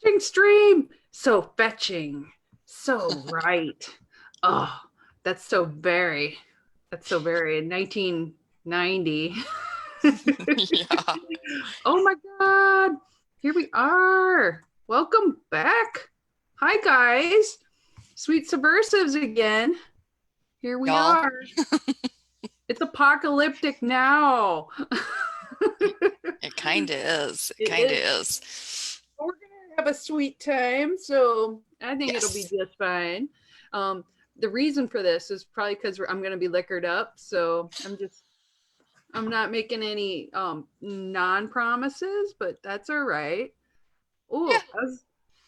fetching stream. So fetching. So right. Oh, that's so very, that's so very 1990. Yeah. Oh my God. Here we are. Welcome back. Hi, guys. Sweet Subversives again. Here we Y'all, are. It's apocalyptic now. it kind of is. It It kind of is. is. We're gonna have a sweet time, so I think it'll be Yes. just fine. Um, the reason for this is probably because I'm gonna be liquored up, so I'm not making any non-promises, but that's all right. Yeah. Oh,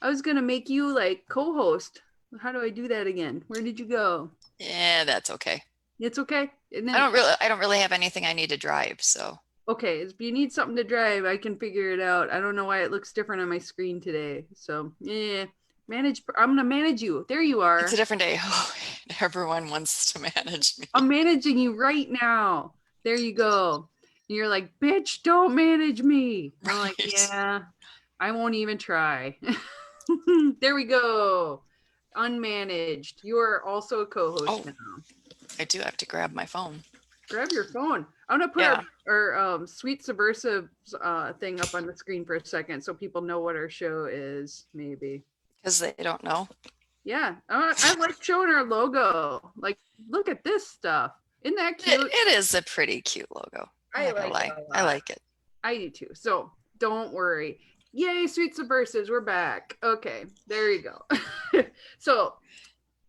I was gonna make you like co-host. How do I do that again? Where did you go? Yeah, that's okay. It's okay. And I then don't really I don't really have anything I need to drive, so okay, if you need something to drive, I can figure it out. I don't know why it looks different on my screen today. So yeah, manage. I'm gonna manage you. There you it's a are. different day. Oh, everyone wants to manage me. I'm managing you right now. There you go. And you're like, bitch, don't manage me. I'm like, Right. yeah, I won't even try. There we go. Unmanaged. You are also a co-host Oh, now. I do have to grab my phone. Grab your phone. I'm gonna put Yeah, our sweet subversive thing up on the screen for a second so people know what our show is. Maybe. because they don't know. Yeah, I like showing our logo. Like, look at this stuff. Isn't that It, cute? it is a pretty cute logo. I'm I not gonna like it lie. a I lot. like it. I do too. So don't worry. Yay, sweet subversives, we're back. Okay, there you go. So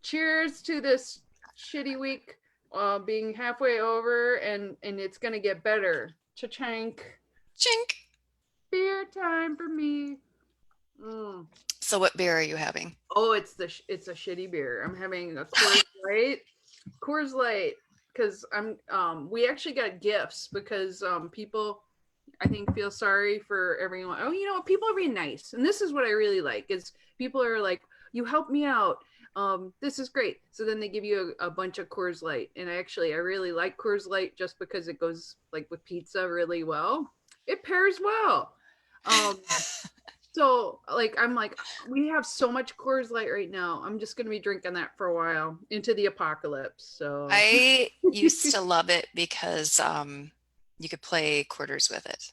cheers to this shitty week being halfway over, and it's gonna get better. Cha-chank. Chink. Beer time for me. Mm. So what beer are you having? Oh, it's a shitty beer. I'm having a Coors Light. Coors Light, because we actually got gifts because people I think feel sorry for everyone. Oh, you know, people are being nice, and this is what I really like is people are like, you helped me out. This is great. So then they give you a bunch of Coors Light, and I really like Coors Light just because it goes like with pizza really well. It pairs well. Um, so like I'm like we have so much Coors Light right now. I'm just gonna be drinking that for a while into the apocalypse. So I used to love it because you could play quarters with it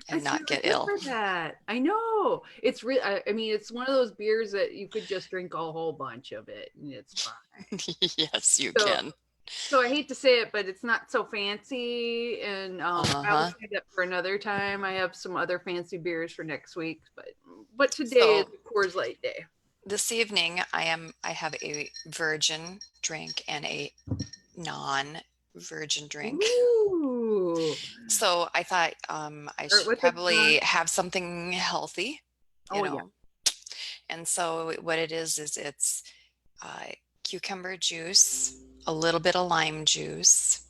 and it's not really get good ill. for that. I know. It's real. I mean, it's one of those beers that you could just drink a whole bunch of it and it's fine. Yes, you So can. so I hate to say it, but it's not so fancy. And I'll Uh-huh. save that for another time. I have some other fancy beers for next week, but today is So Coors Light Day. this evening I have a virgin drink and a non-virgin drink. Ooh. So I thought I Start should with the probably have something healthy, you oh yeah. know. And so what it is it's uh, cucumber juice, a little bit of lime juice,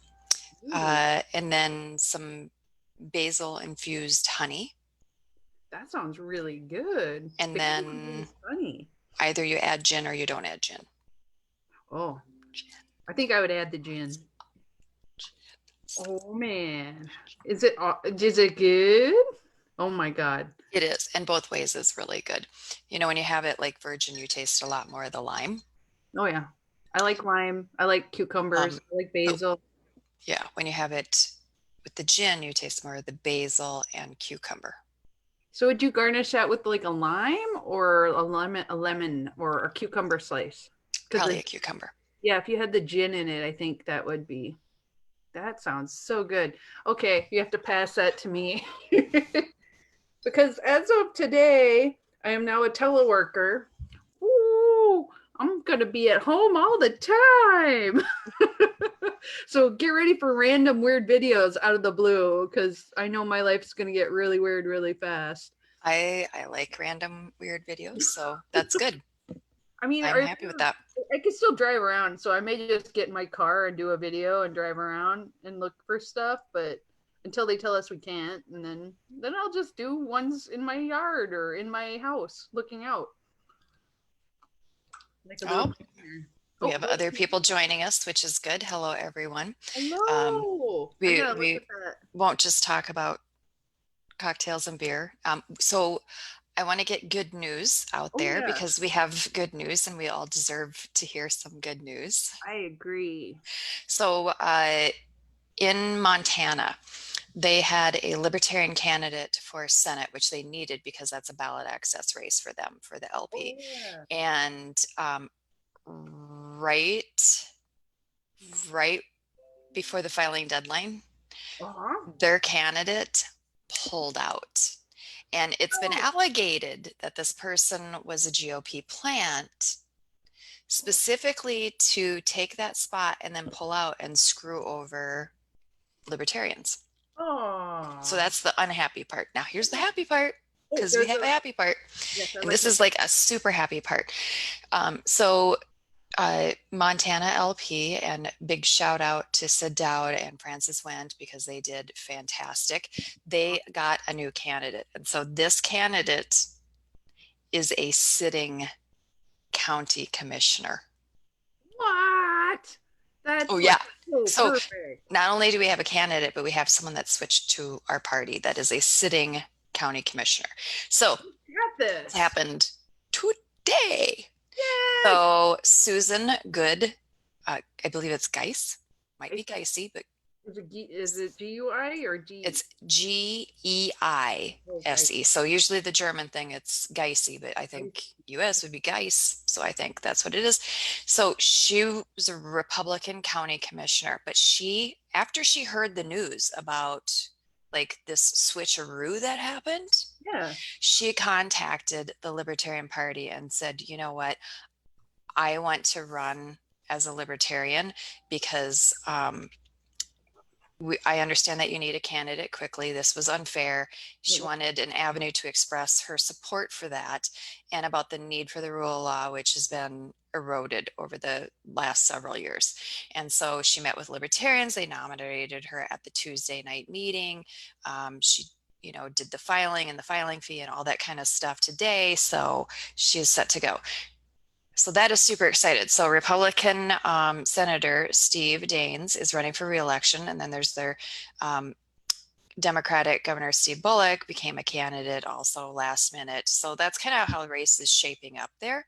Ooh, and then some basil infused honey. that sounds really good. And Basil then is funny. either you add gin or you don't add gin. Oh, I think I would add the gin. Oh man, is it good? Oh my god. It is, and both ways is really good. You know, when you have it like virgin, you taste a lot more of the lime. Oh yeah, I like lime. I like cucumbers. Um, I like but basil. yeah, when you have it with the gin, you taste more of the basil and cucumber. So would you garnish that with like a lime or a lemon or a cucumber slice? Because Probably a cucumber. yeah, if you had the gin in it, I think that would be. That sounds so good. Okay, you have to pass that to me. Because as of today, I am now a teleworker. Ooh, I'm going to be at home all the time. So get ready for random weird videos out of the blue because I know my life's going to get really weird really fast. I like random weird videos, so that's good. I mean, I'm happy with that. I can still drive around, so I may just get in my car and do a video and drive around and look for stuff, but until they tell us we can't, and then I'll just do ones in my yard or in my house looking out like a little Oh, picture. we Oh, have other people joining us, which is good. Hello, everyone. Um, hello. I we gotta look we at that. won't just talk about cocktails and beer. So I want to get good news out Oh there yeah, because we have good news and we all deserve to hear some good news. I agree. So, in Montana, they had a libertarian candidate for Senate, which they needed because that's a ballot access race for them for the Oh LP. yeah. And right, right before the filing deadline, Uh-huh. their candidate pulled out. And it's been Oh, alleged that this person was a GOP plant specifically to take that spot and then pull out and screw over libertarians. So oh. that's the unhappy part. Now, here's the happy part Oh, because we there's have a a happy part. yes, I And like this it. is like a super happy part. Montana LP, and big shout out to Sid Dowd and Francis Wendt because they did fantastic. They got a new candidate. And so this candidate is a sitting county commissioner. What? Oh, That's yeah. like so So perfect. not only do we have a candidate, but we have someone that switched to our party that is a sitting county commissioner. So Got it's this. happened today. Yay! So Susan Good, I believe it's Geis, might I be Geisy, but is it GUI or G? it's Geise. So usually the German thing, it's Geisy, but I think US would be Geis. So I think that's what it is. So she was a Republican county commissioner, but after she heard the news about like this switcheroo that happened, Yeah. she contacted the Libertarian Party and said, you know what, I want to run as a libertarian because I understand that you need a candidate quickly. This was unfair. She wanted an avenue to express her support for that and about the need for the rule of law, which has been eroded over the last several years. And so she met with libertarians. They nominated her at the Tuesday night meeting. She did the filing and the filing fee and all that kind of stuff today. So she is set to go. So that is super excited. So Republican Senator Steve Daines is running for reelection, and then there's their Democratic Governor Steve Bullock became a candidate also last minute. So that's kind of how the race is shaping up there.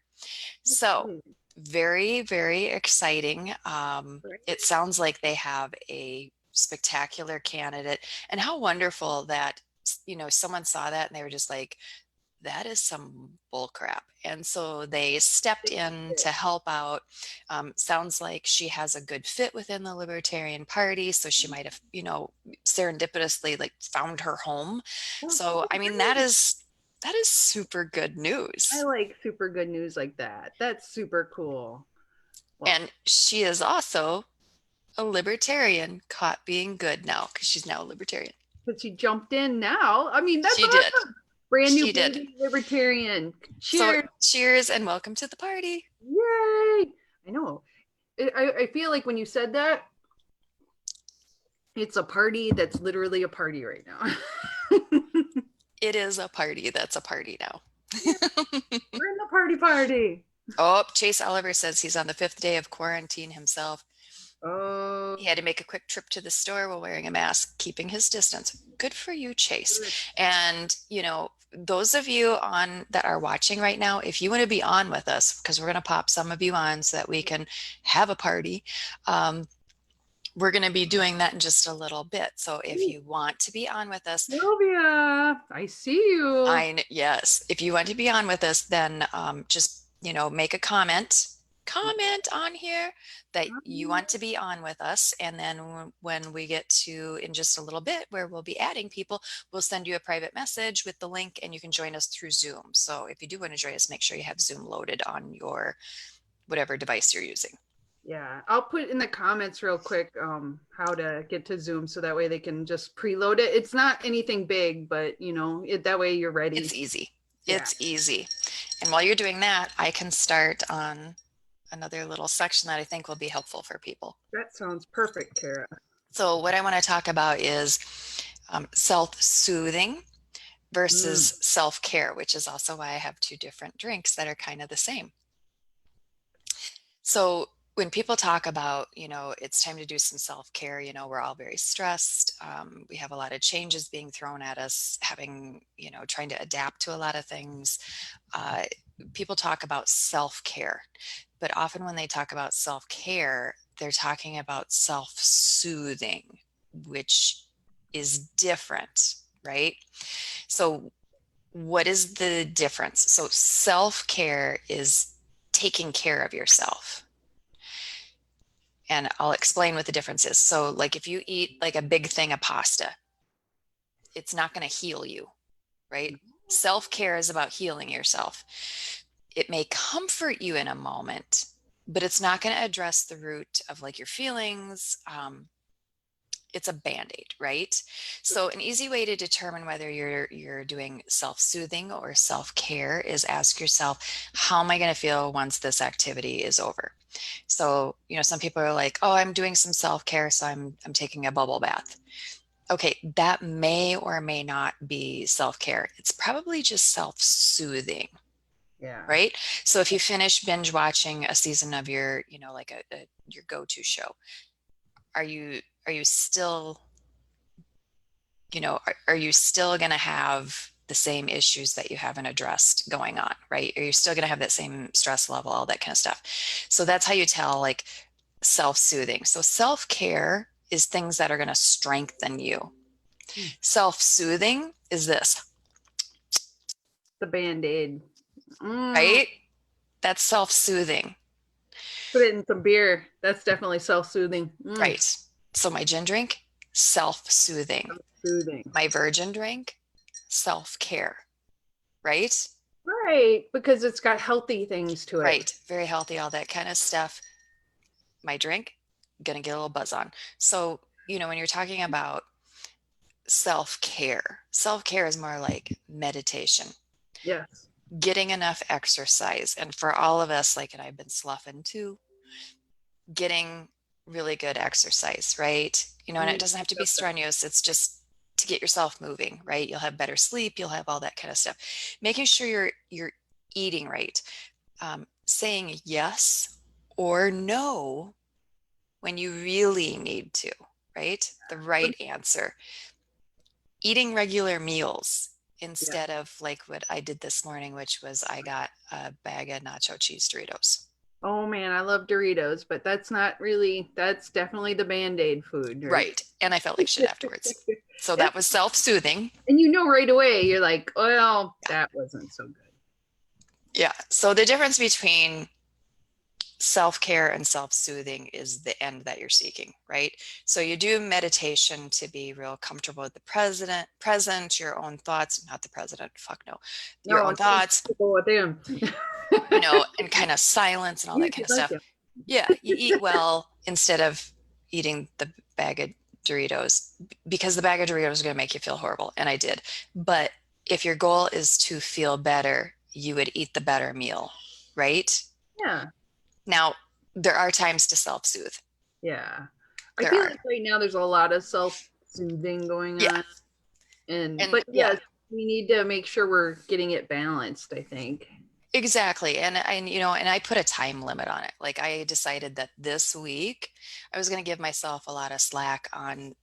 So very, very exciting. It sounds like they have a spectacular candidate, and how wonderful that someone saw that and they were just like, that is some bull crap. And so they stepped in to help out. Sounds like she has a good fit within the Libertarian Party. So she might have, serendipitously like found her home. So, I mean, that is super good news. I like super good news like that. That's super cool. Well, And she is also a libertarian caught being good now because she's now a libertarian. but she jumped in now. I mean, that's She did. awesome. Brand new She did. baby libertarian. Cheers. So cheers and welcome to the party. Yay. I know. I feel like when you said that, it's a party that's literally a party right now. It is a party that's a party now. We're in the party. Oh, Chase Oliver says he's on the 5th day of quarantine himself. Oh. He had to make a quick trip to the store while wearing a mask, keeping his distance. Good for you, Chase. And, those of you that are watching right now, if you want to be on with us, because we're going to pop some of you on so that we can have a party, we're going to be doing that in just a little bit. So if you want to be on with us, Sylvia, I see you. yes, if you want to be on with us, then just, make a comment on here that you want to be on with us. And then when we get to in just a little bit where we'll be adding people, we'll send you a private message with the link and you can join us through Zoom. So if you do want to join us, make sure you have Zoom loaded on your whatever device you're using. Yeah, I'll put in the comments real quick how to get to Zoom so that way they can just preload it. It's not anything big, but that way you're ready. It's easy. It's easy. And while you're doing that, I can start on another little section that I think will be helpful for people. That sounds perfect, Kara. So what I want to talk about is self-soothing versus self-care, which is also why I have two different drinks that are kind of the same. So when people talk about, it's time to do some self-care, we're all very stressed. We have a lot of changes being thrown at us, having, trying to adapt to a lot of things. People talk about self-care, but often when they talk about self-care, they're talking about self-soothing, which is different, right? So what is the difference? So self-care is taking care of yourself. And I'll explain what the difference is. So like if you eat like a big thing of pasta, it's not going to heal you, right? Self-care is about healing yourself. It may comfort you in a moment, but it's not going to address the root of like your feelings. It's a Band-Aid, right? So an easy way to determine whether you're doing self-soothing or self-care is ask yourself, how am I going to feel once this activity is over? So, some people are like, oh, I'm doing some self-care, so I'm taking a bubble bath. Okay, that may or may not be self-care. It's probably just self-soothing. Yeah. Right? So if you finish binge watching a season of your, like your go-to show, are you still, are you still going to have the same issues that you haven't addressed going on, right? Are you still going to have that same stress level, all that kind of stuff? So that's how you tell like self-soothing. So self-care is things that are going to strengthen you. Self-soothing is this. The Band-Aid. Right? That's self-soothing. Put it in some beer. That's definitely self-soothing. Right. So my gin drink, self-soothing. Soothing. My virgin drink, self-care. Right? Right, because it's got healthy things to it. Right. Very healthy, all that kind of stuff. My drink, gonna get a little buzz on. So, when you're talking about self-care is more like meditation. Yes. Getting enough exercise. And for all of us, like, and I've been sloughing too, getting really good exercise, right? And it doesn't have to be strenuous. It's just to get yourself moving, right? You'll have better sleep. You'll have all that kind of stuff. Making sure you're eating right. Saying yes or no when you really need to, right? The right answer. Eating regular meals instead of like what I did this morning, which was I got a bag of nacho cheese Doritos. Oh man, I love Doritos, but that's definitely the Band-Aid food. Right. And I felt like shit afterwards. So that was self-soothing. And right away, you're like, well, that wasn't so good. Yeah. So the difference between self-care and self-soothing is the end that you're seeking, right? So you do meditation to be real comfortable with the present, your own thoughts, not the president, fuck no, your own thoughts, with him. and kind of silence and all that kind of stuff. Yeah, you eat well instead of eating the bag of Doritos, because the bag of Doritos is going to make you feel horrible, and I did. But if your goal is to feel better, you would eat the better meal, right? Yeah. Now, there are times to self-soothe. Yeah. I feel like right now there's a lot of self-soothing going on. But yes, we need to make sure we're getting it balanced, I think. Exactly. And I put a time limit on it. Like I decided that this week I was going to give myself a lot of slack on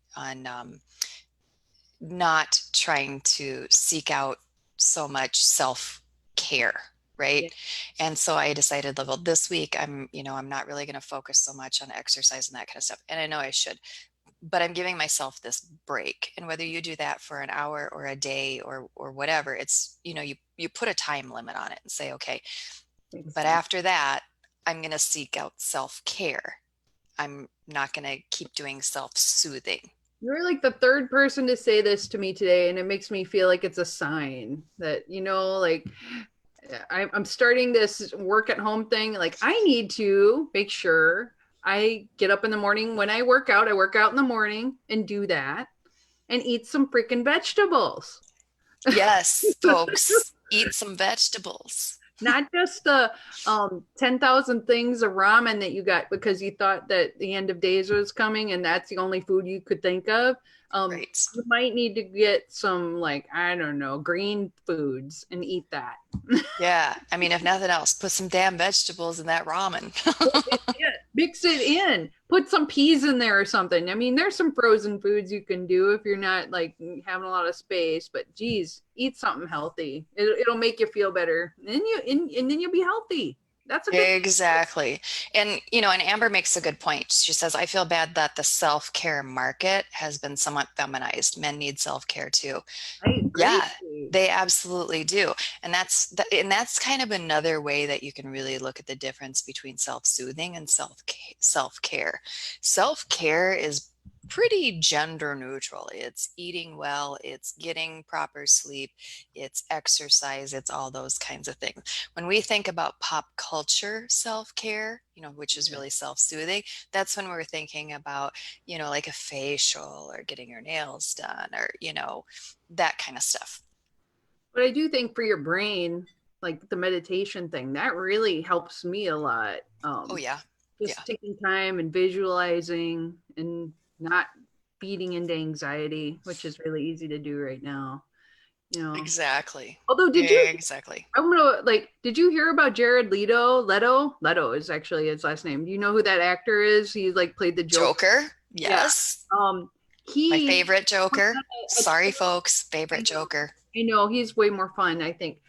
not trying to seek out so much self-care. Right. Yeah. And so I decided, well, this week I'm not really going to focus so much on exercise and that kind of stuff. And I know I should, but I'm giving myself this break. And whether you do that for an hour or a day or whatever, it's, you put a time limit on it and say, okay, but after that, I'm going to seek out self-care. I'm not going to keep doing self-soothing. You're like the third person to say this to me today. And it makes me feel like it's a sign that, like, I'm starting this work at home thing. Like I need to make sure I get up in the morning when I work out in the morning and do that and eat some freaking vegetables. Yes, folks, eat some vegetables. Not just the 10,000 things of ramen that you got because you thought that the end of days was coming and that's the only food you could think of. Right. You might need to get some, like, I don't know, green foods and eat that. Yeah. I mean, if nothing else, put some damn vegetables in that ramen. Mix it in. Put some peas in there or something. I mean, there's some frozen foods you can do if you're not like having a lot of space. But geez, eat something healthy. It'll make you feel better, and then you'll be healthy. That's a good. Exactly. And, and Amber makes a good point. She says, I feel bad that the self-care market has been somewhat feminized. Men need self-care too. I agree. Yeah, they absolutely do. And that's kind of another way that you can really look at the difference between self-soothing and self-care. Self-care is pretty gender neutral. It's eating well, it's getting proper sleep, it's exercise, it's all those kinds of things. When we think about pop culture self-care, which is really self-soothing, that's when we're thinking about, like a facial or getting your nails done or, that kind of stuff. But I do think for your brain, like the meditation thing, that really helps me a lot. Oh yeah. Yeah. Just taking time and visualizing and not feeding into anxiety, which is really easy to do right now. Exactly. Although, Exactly. did you hear about Jared Leto? Leto is actually his last name. Do you know who that actor is? He like played the Joker. Yeah. Yes. My He favorite Joker. Sorry, folks. Favorite Joker. I know he's way more fun, I think.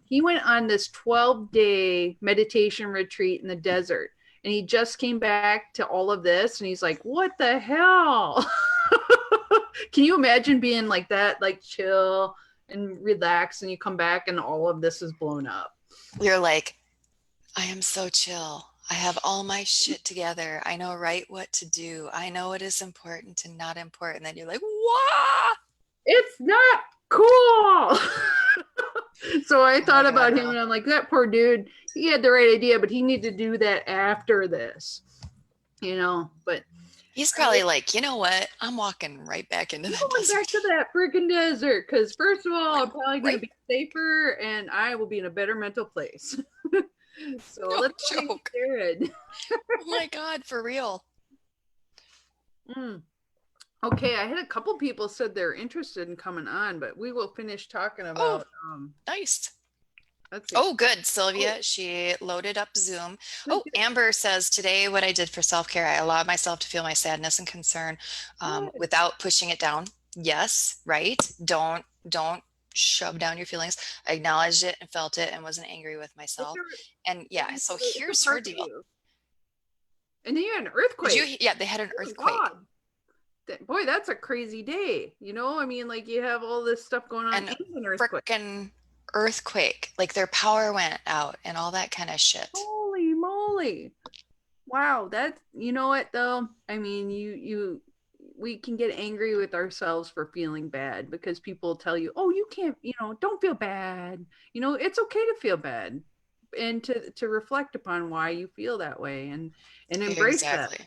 He went on this 12-day meditation retreat in the desert, and he just came back to all of this, and he's like, "What the hell?" Can you imagine being like that, like chill and relax, and you come back and all of this is blown up? You're like, I am so chill. I have all my shit together. I know right what to do. I know what is important and not important. Then you're like, what? It's not cool. So I Oh my thought God, about him no. and I'm like, that poor dude, he had the right idea, but he needed to do that after this, but He's probably like, you know what? I'm walking right back into I'm that going back desert. to that freaking desert because first of all, I'm probably going to Right? be safer and I will be in a better mental place. So No let's go hang with joke. Jared. Oh my God, for real. Mm. Okay, I had a couple people said they're interested in coming on, but we will finish talking Oh, about nice. let's see. Oh, good. Oh, Sylvia, she loaded up Zoom. good, Oh, good, Amber says, today what I did for self-care, I allowed myself to feel my sadness and concern good. without pushing it down. Yes, right. Don't shove down your feelings. I acknowledged it and felt it and wasn't angry with It's myself. a And yeah, so it's a here's her part of deal. you. And then you had an Did earthquake. you? Yeah, they had an Oh my earthquake. God. Boy, that's a crazy day. I mean, like you have all this stuff going on And and an earthquake. frickin' earthquake. Like their power went out and all that kind of shit. Holy moly. Wow, that's you know what though? I mean, we can get angry with ourselves for feeling bad because people tell you, "Oh, you can't, don't feel bad." It's okay to feel bad and to reflect upon why you feel that way and embrace that. Exactly.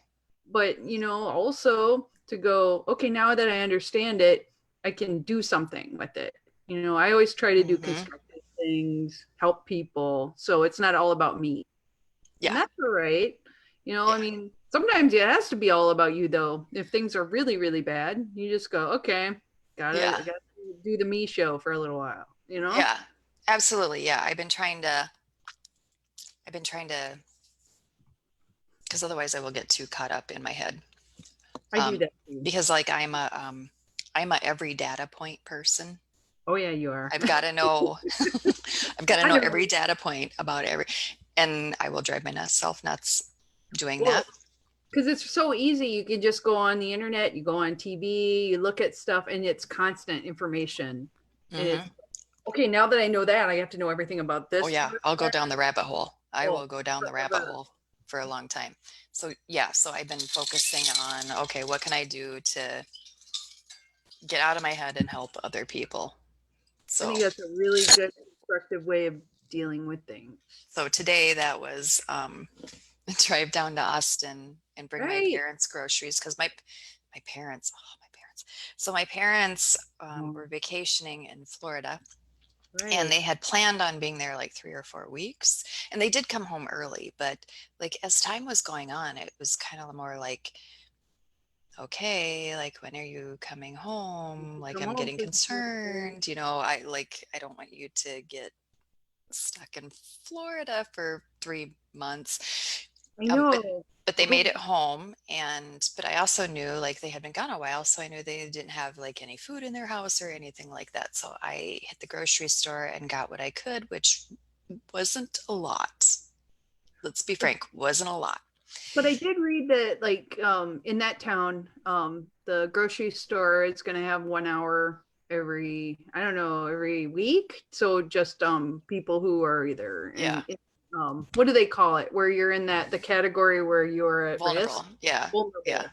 But, also to go, "Okay, now that I understand it, I can do something with it." I always try to do Hmm. constructive things, help people, so it's not all about me. And Yeah. that's all right. I Yeah. mean, sometimes it has to be all about you though. If things are really, really bad, you just go, okay, Yeah. gotta do the me show for a little while. Yeah. Absolutely. Yeah. I've been trying to, because otherwise I will get too caught up in my head. I do that too. Because like I'm a every data point person. Oh yeah, you are. I've got to know, I've got to I know know. every data point about and I will drive myself nuts doing Well, that. because it's so easy. You can just go on the internet, you go on TV, you look at stuff, and it's constant information. And it's Hmm. okay, now that I know that, I have to know everything about Oh this. yeah, I'll go down the rabbit hole. I Oh, will go down the rabbit forever. hole for a long time. So yeah, so I've been focusing on, okay, what can I do to get out of my head and help other people? I So think that's a really good constructive way of dealing with things. so today that was drive down to Austin and bring my Right. parents groceries because my parents, oh my parents. So my parents Oh, were vacationing in Florida and right. they had planned on being there like 3 or 4 weeks. And they did come home early, but like as time was going on, it was kind of more like, okay, like when are you coming home? Like Come I'm home getting for the Tuesday. concerned, I don't want you to get stuck in Florida for 3 months. I Um, but know. but they made it home, and but I also knew like they had been gone a while, so I knew they didn't have like any food in their house or anything like that. So I hit the grocery store and got what I could, which wasn't a lot. Let's be frank, wasn't a lot. But I did read that, like, in that town, the grocery store is going to have 1 hour every, I don't know, every week. So just people who are either Yeah, what do they call it? Where you're in the category where you're at risk, vulnerable. Yeah, yeah, vulnerable. yeah,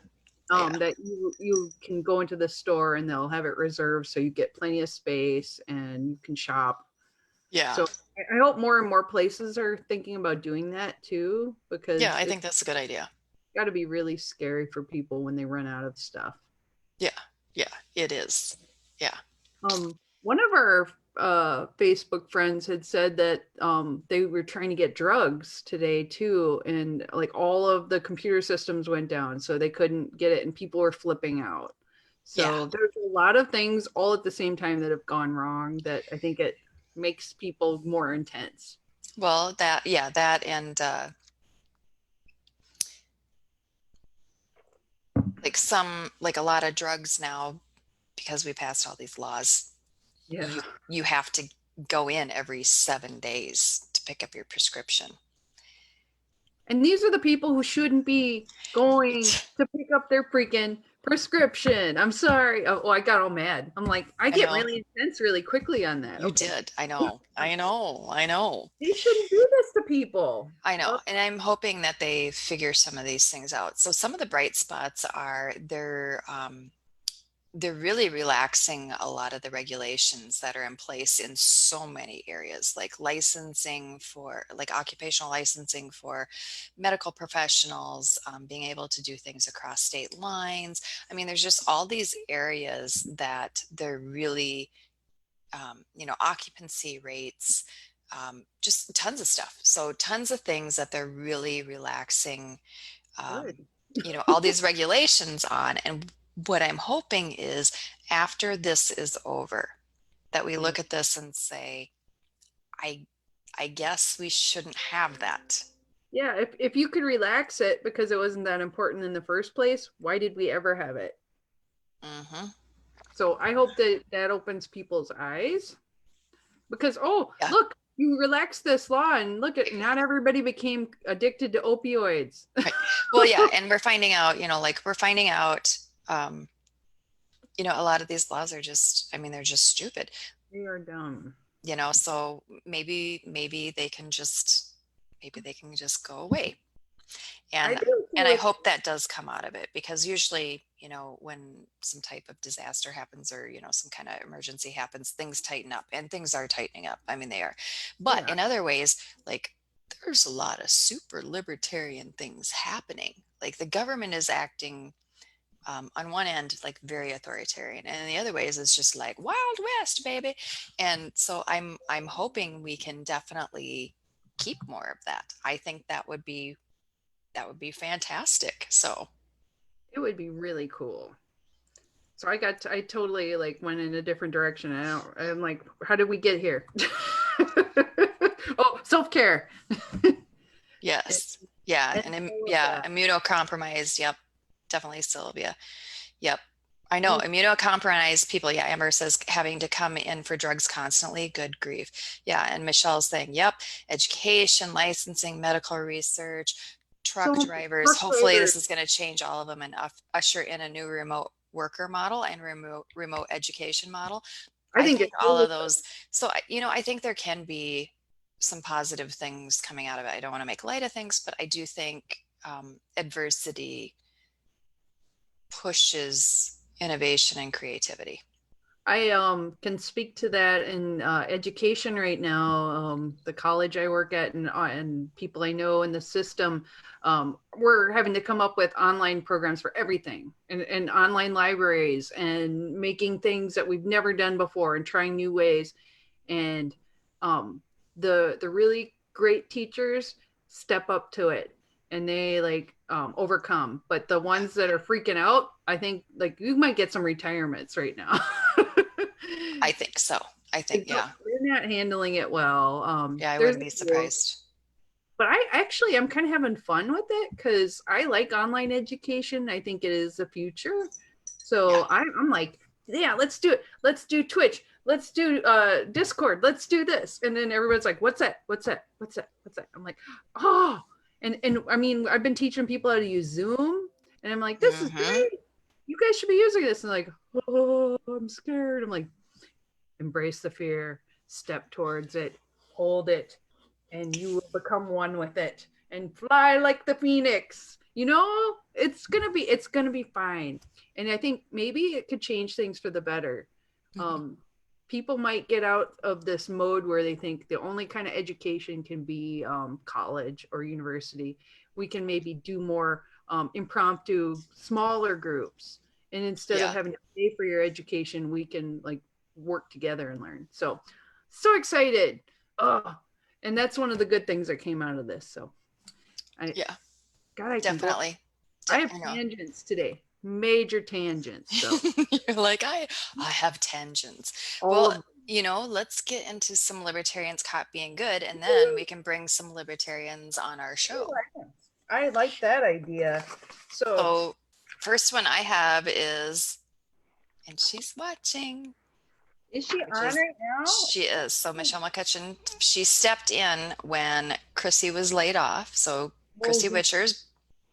That you can go into the store and they'll have it reserved, so you get plenty of space and you can shop. yeah, So I hope more and more places are thinking about doing that too, yeah. because I think that's a good idea. got to be really scary for people when they run out of stuff. Yeah, yeah, it is. Yeah. One of our Facebook friends had said that they were trying to get drugs today too, and like all of the computer systems went down, so they couldn't get it, and people were flipping out. Yeah. So there's a lot of things all at the same time that have gone wrong that I think it makes people more intense. Well, yeah, that and like a lot of drugs now, because we passed all these laws, Yeah. you have to go in every 7 days to pick up your prescription. And these are the people who shouldn't be going to pick up their freaking prescription. I'm sorry. Oh, I got all mad. I'm like, I I get know really intense really quickly on that. you Okay. did. I know. They shouldn't do this to people. I know. And I'm hoping that they figure some of these things out. So some of the bright spots are they're really relaxing a lot of the regulations that are in place in so many areas, like licensing for like occupational licensing for medical professionals, being able to do things across state lines. I mean, there's just all these areas that they're really, occupancy rates, just tons of stuff. So tons of things that they're really relaxing, um, Good. all these regulations on. And what I'm hoping is after this is over, that we Yeah. look at this and say, I I guess we shouldn't have that. Yeah. If you could relax it because it wasn't that important in the first place, why did we ever have it? Hmm. So I hope that that opens people's eyes because, oh, Yeah. look, you relaxed this law and look at not everybody became addicted to opioids. Right. Well, yeah, and we're finding out, like we're finding out, um, a lot of these laws are just, I mean, they're just stupid. They are dumb. So maybe they can just go away. I And do and I too. hope that does come out of it, because usually, when some type of disaster happens, or, some kind of emergency happens, things tighten up, and things are tightening up. I mean, they are. But Yeah. in other ways, like there's a lot of super libertarian things happening. Like the government is acting, on one end like very authoritarian, and in the other ways it's just like Wild West, baby. And so I'm hoping we can definitely keep more of that. I think that would be fantastic. So It would be really cool. So I totally like went in a different direction. I'm like, how did we get here? Oh, self-care. And, yes, yeah, and and all of yeah, that. immunocompromised. Yep, definitely, Sylvia. Yep. I know Oh, immunocompromised people. Yeah, Amber says having to come in for drugs constantly. Good grief. Yeah, and Michelle's saying, yep, education, licensing, medical research, so truck drivers. truck Hopefully, drivers. this is going to change all of them and usher in a new remote worker model and remote education model. I I think think it all totally of those. So, I think there can be some positive things coming out of it. I don't want to make light of things, but I do think, adversity pushes innovation and creativity. I can speak to that in education right now. The college I work at and people I know in the system, we're having to come up with online programs for everything and online libraries and making things that we've never done before and trying new ways. And um, the really great teachers step up to it and they like overcome. But the ones that are freaking out, I think like you might get some retirements right now. I think so. I think, Like, yeah. they're not handling it well. Yeah, I There's wouldn't be a rule. surprised. But I'm kind of having fun with it because I like online education. I think it is the future. So I'm like, yeah, let's do it. Let's do Twitch. Let's do Discord. Let's do this. And then everyone's like, what's that? What's that? What's that? What's that? I'm like, oh, and I mean, I've been teaching people how to use Zoom, and I'm like, this is great. You guys should be using this. And like, oh, I'm scared. I'm like, embrace the fear, step towards it, hold it, and you will become one with it and fly like the phoenix. You know, it's gonna be fine. And I think maybe it could change things for the better. People might get out of this mode where they think the only kind of education can be college or university. We can maybe do more impromptu, smaller groups. And instead of having to pay for your education, we can like work together and learn. So excited. Oh, and that's one of the good things that came out of this. So I definitely. I have tangents today, major tangents. So you're like, I have tangents. Well, you know, let's get into some libertarians caught being good, and then we can bring some libertarians on our show. I like that idea. So first one I have is, and she's watching. Is she on right now? She is. So Michelle McCutcheon, she stepped in when Chrissy was laid off. So Chrissy Witcher's,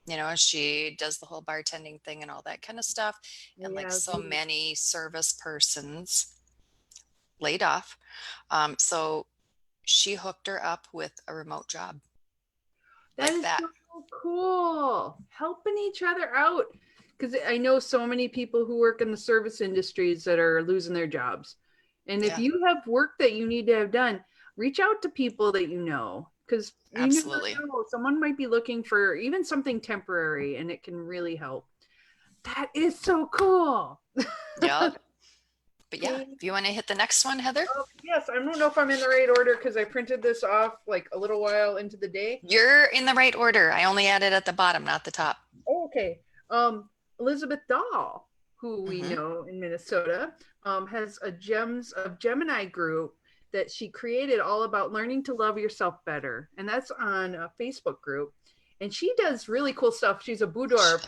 you know, she does the whole bartending thing and all that kind of stuff. And like so many service persons laid off. So she hooked her up with a remote job. That is so cool. Helping each other out. Because I know so many people who work in the service industries that are losing their jobs. And if you have work that you need to have done, reach out to people that you know. Because you never know, someone might be looking for even something temporary and it can really help. That is so cool. Yeah. But yeah, if you want to hit the next one, Heather. Yes, I don't know if I'm in the right order because I printed this off like a little while into the day. You're in the right order. I only added at the bottom, not the top. Oh, okay. Elizabeth Dahl, who we know in Minnesota, has a Gems of Gemini group that she created all about learning to love yourself better. And that's on a Facebook group. And she does really cool stuff. She's a boudoir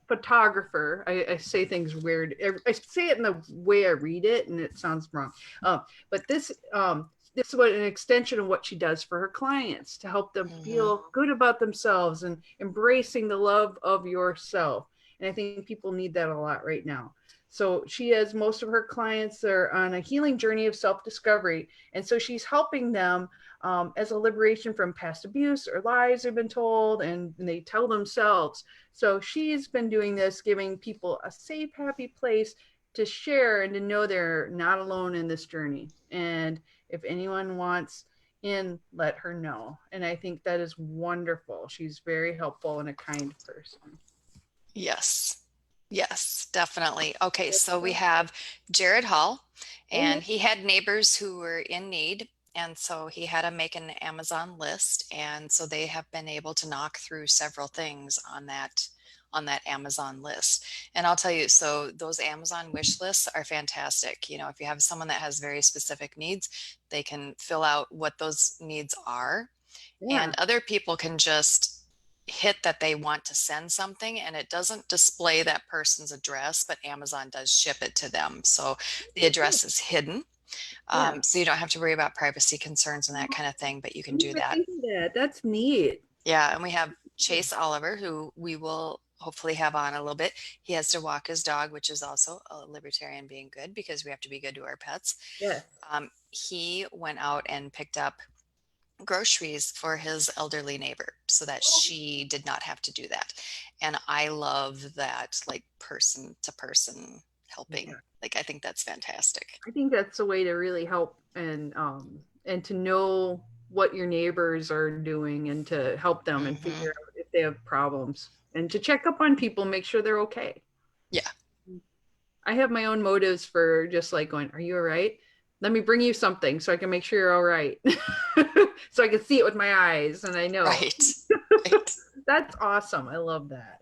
photographer. I say things weird. I say it in the way I read it and it sounds wrong. But this is what an extension of what she does for her clients to help them feel good about themselves and embracing the love of yourself. And I think people need that a lot right now. So she has most of her clients are on a healing journey of self-discovery. And so she's helping them as a liberation from past abuse or lies they've been told, and they tell themselves. So she's been doing this, giving people a safe, happy place to share and to know they're not alone in this journey. And if anyone wants in, let her know. And I think that is wonderful. She's very helpful and a kind person. Yes, definitely. Okay, so we have Jared Hall, and he had neighbors who were in need. And so he had to make an Amazon list. And so they have been able to knock through several things on that Amazon list. And I'll tell you, so those Amazon wish lists are fantastic. You know, if you have someone that has very specific needs, they can fill out what those needs are. And other people can just hit that they want to send something, and it doesn't display that person's address, but Amazon does ship it to them. So the address is hidden. So you don't have to worry about privacy concerns and that kind of thing, but you can do that. That's neat. Yeah. And we have Chase Oliver, who we will hopefully have on a little bit. He has to walk his dog, which is also a libertarian being good, because we have to be good to our pets. Yeah. He went out and picked up groceries for his elderly neighbor so that she did not have to do that. And I love that, like, person to person helping. Like, I think that's fantastic. I think that's a way to really help and to know what your neighbors are doing and to help them and figure out if they have problems and to check up on people, make sure they're okay. Yeah. I have my own motives for just like going, are you all right? Let me bring you something so I can make sure you're all right. So I can see it with my eyes and I know. Right. That's awesome. I love that.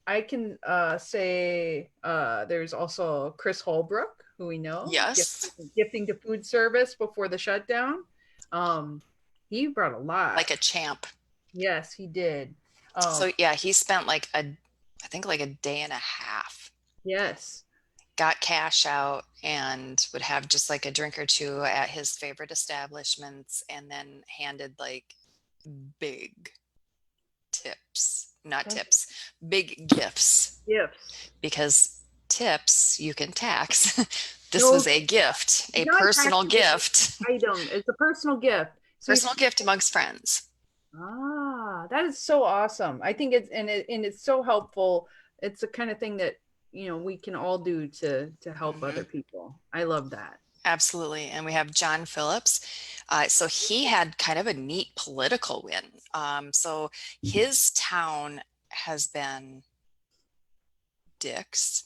I can say there's also Chris Holbrook, who we know. Yes. Gifting to food service before the shutdown. he brought a lot. Like a champ. Yes, he did. So yeah, he spent like I think like a day and a half. Yes. Got cash out and would have just like a drink or two at his favorite establishments, and then handed like big tips, not tips, big gifts. Gifts. Because tips you can tax. This No, was a gift, a personal gift. Item. It's a personal gift. Personal gift amongst friends. Ah, that is so awesome. I think it's so helpful. It's the kind of thing that, you know, we can all do to help other people. I love that. Absolutely. And we have John Phillips. So he had kind of a neat political win. So his town has been dicks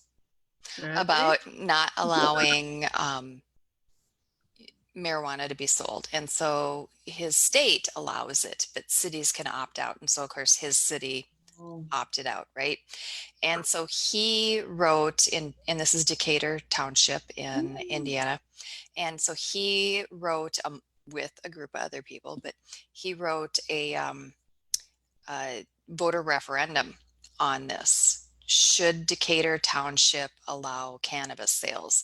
about not allowing marijuana to be sold. And so his state allows it, but cities can opt out. And so, of course, his city opted out, right? And so he wrote and this is Decatur Township in Indiana. And so he wrote with a group of other people, but he wrote a voter referendum on this. Should Decatur Township allow cannabis sales?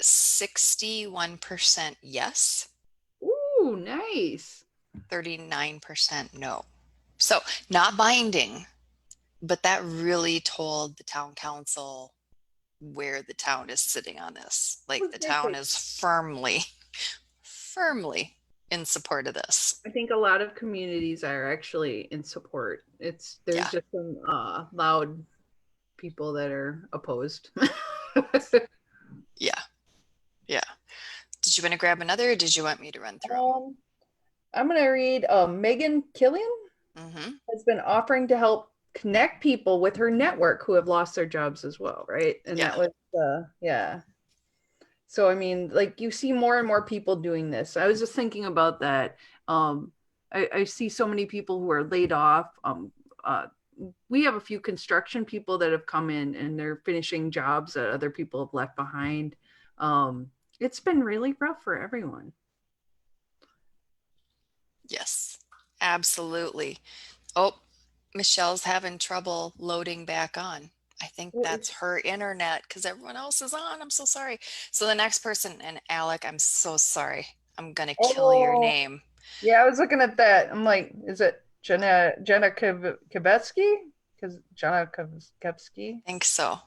61% yes. Ooh, nice. 39% no. So not binding, but that really told the town council where the town is sitting on this. Like the town is firmly in support of this. I think a lot of communities are actually in support. There's just some loud people that are opposed. Yeah. Did you want to grab another, or did you want me to run through? I'm going to read Megan Killian has been offering to help connect people with her network who have lost their jobs as well, right? And that was so I mean, like, you see more and more people doing this. I was just thinking about that. I see so many people who are laid off. We have a few construction people that have come in and they're finishing jobs that other people have left behind. It's been really rough for everyone. Yes, absolutely. Oh, Michelle's having trouble loading back on. I think that's her internet because everyone else is on. I'm so sorry. So the next person, and Alec, I'm so sorry. I'm going to kill your name. Yeah, I was looking at that. I'm like, is it Jenna Kebetsky? Because Jenna Kebsky? I think so.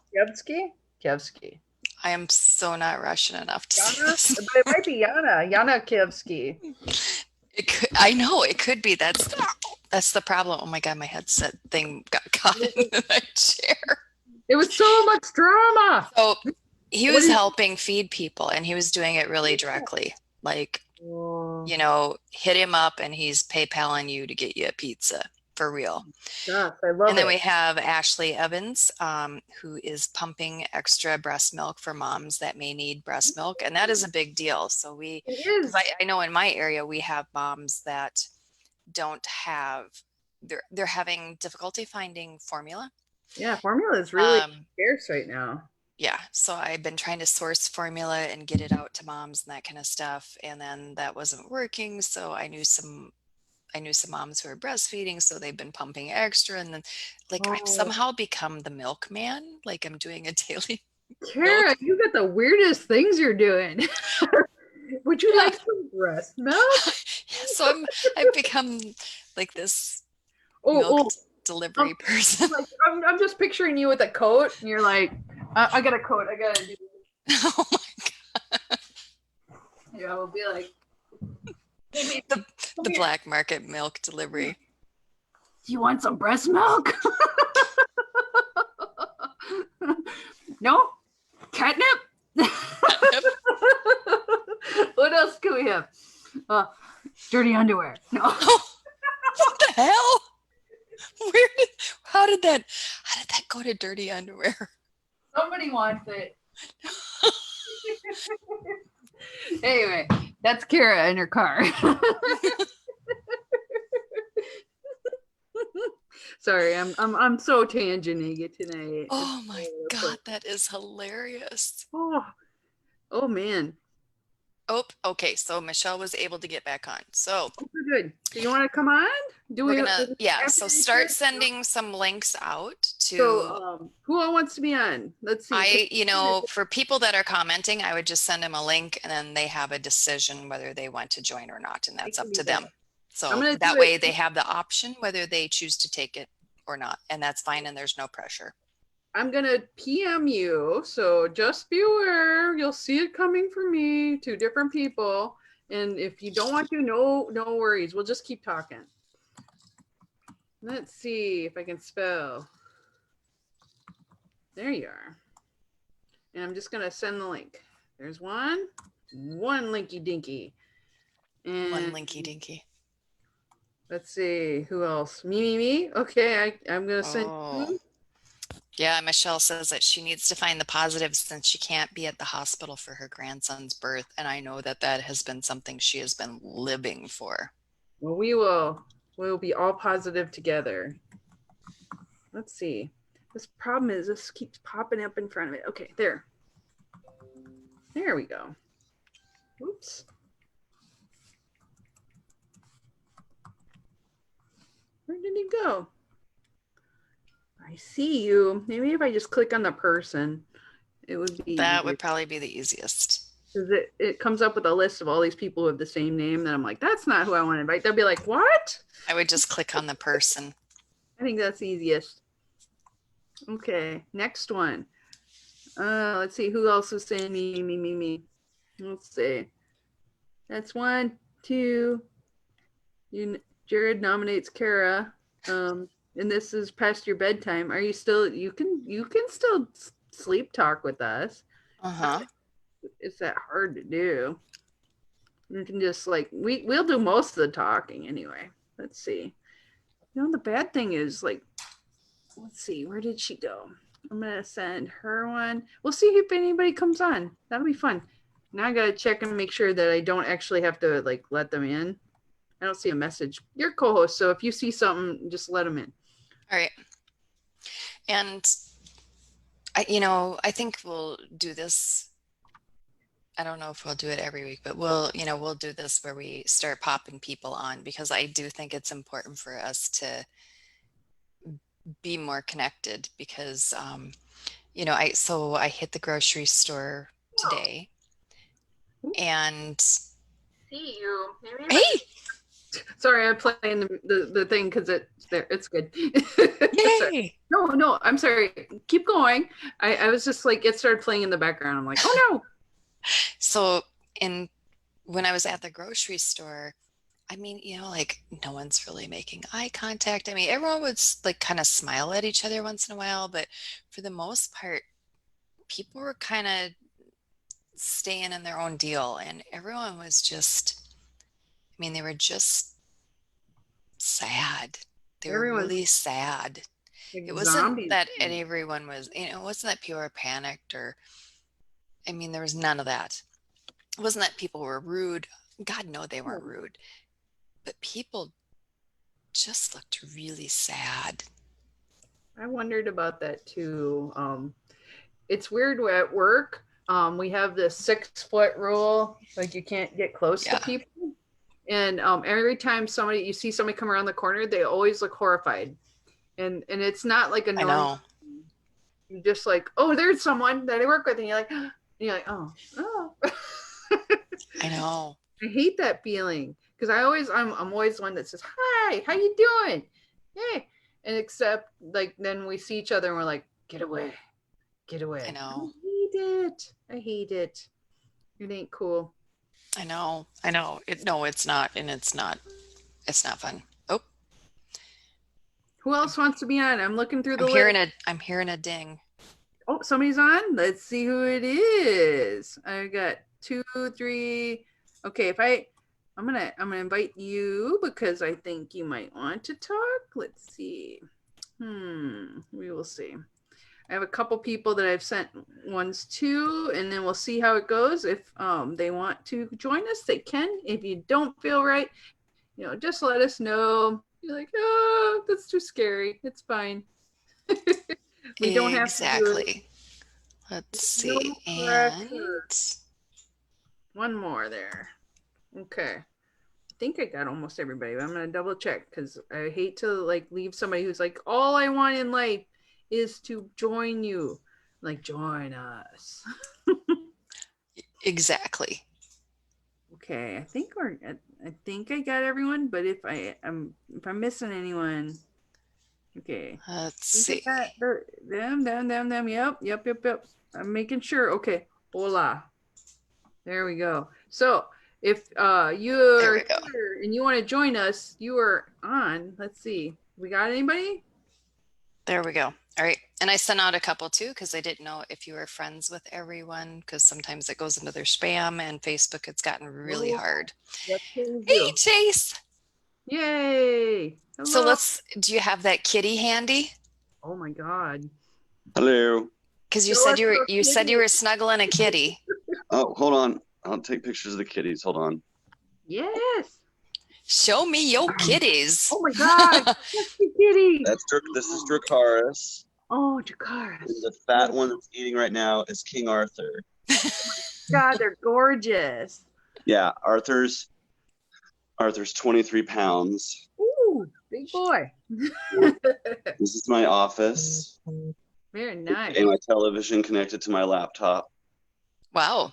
Kevsky. I am so not Russian enough to say this. But it might be Yana Kevsky. I know it could be. That's the problem. Oh my God, my headset thing got caught in my chair. It was so much drama. So he was helping feed people, and he was doing it really directly. Like, you know, hit him up and he's PayPaling you to get you a pizza for real. Gosh, I love and then we have Ashley Evans, who is pumping extra breast milk for moms that may need breast milk. And that is a big deal. So I know in my area, we have moms that don't have, they're having difficulty finding formula. Yeah, formula is really scarce right now. Yeah, so I've been trying to source formula and get it out to moms and that kind of stuff. And then that wasn't working. So I knew some moms who are breastfeeding, so they've been pumping extra. And then I've somehow become the milkman. Like I'm doing a daily Kara, milk. You got the weirdest things you're doing. Would you like some breast milk? Yeah, so I've become like this milk delivery person. Like, I'm just picturing you with a coat, and you're like, I got a coat. I gotta do this. Oh my God. Yeah, we'll be like, the black market milk delivery. Do you want some breast milk? No? Catnip? What else can we have? Dirty underwear. No. What the hell? How did that go to dirty underwear? Somebody wants it. Anyway, that's Kara in her car. Sorry, I'm so tangenting tonight. Oh my God, that is hilarious. Oh man. Oh, okay. So Michelle was able to get back on. So Oh, good. Do you want to come on? Do we're we? gonna, yeah. After So you start share? sending some links out So, to, who all wants to be on? Let's see. for people that are commenting, I would just send them a link and then they have a decision whether they want to join or not. And I that's can up do to that. them. I'm So gonna do that it. way they have the option whether they choose to take it or not. And that's fine. And there's no pressure. I'm gonna PM you, so just be aware. You'll see it coming from me to different people, and if you don't want to, no worries. We'll just keep talking. Let's see if I can spell. There you are. And I'm just gonna send the link. There's one linky dinky, One and linky dinky. let's see who else. Me. Okay, I'm gonna send you. Yeah, Michelle says that she needs to find the positives since she can't be at the hospital for her grandson's birth. And I know that that has been something she has been living for. Well, we'll be all positive together. Let's see. This problem is this keeps popping up in front of it. Okay, there. There we go. Oops. Where did he go? I see you. Maybe if I just click on the person, it would be That easier. would probably be the easiest. Because it comes up with a list of all these people with the same name. Then I'm like, that's not who I want to invite. They'll be like, what? I would just click on the person. I think that's easiest. Okay, next one. Let's see who else is saying me. Let's see. That's 1, 2. Jared nominates Kara. And this is past your bedtime. Are you still? You can still sleep talk with us. It's that hard to do. You can just like we'll do most of the talking anyway. Let's see. The bad thing is like, let's see, where did she go? I'm gonna send her one. We'll see if anybody comes on. That'll be fun. Now I gotta check and make sure that I don't actually have to like let them in. I don't see a message. You're co-host, so if you see something, just let them in. All right. And I think we'll do this. I don't know if we'll do it every week, but we'll do this where we start popping people on because I do think it's important for us to be more connected because, I hit the grocery store today and See you. hey, sorry, I'm playing the thing because it's there. It's good. yay. No, I'm sorry. Keep going. I was just like, it started playing in the background. I'm like, oh no. So when I was at the grocery store, I mean, like no one's really making eye contact. I mean, everyone would like kind of smile at each other once in a while, but for the most part, people were kind of staying in their own deal and everyone was just, I mean, they were just sad. They were really sad. Like It wasn't zombies. that everyone was, it wasn't that people were panicked or, I mean, there was none of that. It wasn't that people were rude. God, no, they weren't rude. But people just looked really sad. I wondered about that too. It's weird at work. We have this 6-foot rule, like you can't get close to people. And every time you see somebody come around the corner, they always look horrified. And it's not like a normal. I know. You're just like, oh, there's someone that I work with, and you're like, oh. I know. I hate that feeling because I'm always one that says, hi, how you doing? Hey. And except like then we see each other and we're like, get away. I know. I hate it. It ain't cool. I know. It's not, and it's not fun. Oh. Who else wants to be on? I'm looking through the list. I'm hearing a ding. Oh, somebody's on. Let's see who it is. I got 2, 3. Okay, I'm gonna invite you because I think you might want to talk. Let's see. We will see. I have a couple people that I've sent ones to, and then we'll see how it goes. If they want to join us, they can. If you don't feel right, just let us know. You're like, oh, that's too scary. It's fine. We don't have to do it. Let's see. And One more there. Okay. I think I got almost everybody, but I'm gonna double check because I hate to like leave somebody who's like, all I want in life is to join you. Like, join us. Exactly. Okay, I think I got everyone, but if I'm missing anyone, okay. Let's I think see. I got them. Yep. I'm making sure. Okay, hola. There we go. So if There you're we go. here and you want to join us, you are on. Let's see. We got anybody? There we go. All right. And I sent out a couple too because I didn't know if you were friends with everyone because sometimes it goes into their spam and Facebook, it's gotten really hard. What can Hey, you do? Chase. Yay! So Hello. do you have that kitty handy? Oh my God. Hello. Because Show us your you said you kitty. were snuggling a kitty. Oh, hold on. I'll take pictures of the kitties. Hold on. Yes. Show me your kitties. Oh my God. That's the kitty. This is Dracarys. Oh, And Jacaris. the fat one that's eating right now is King Arthur. God, they're gorgeous. Yeah, Arthur's 23 pounds. Ooh, big boy. This is my office. Very nice. And my television connected to my laptop. Wow.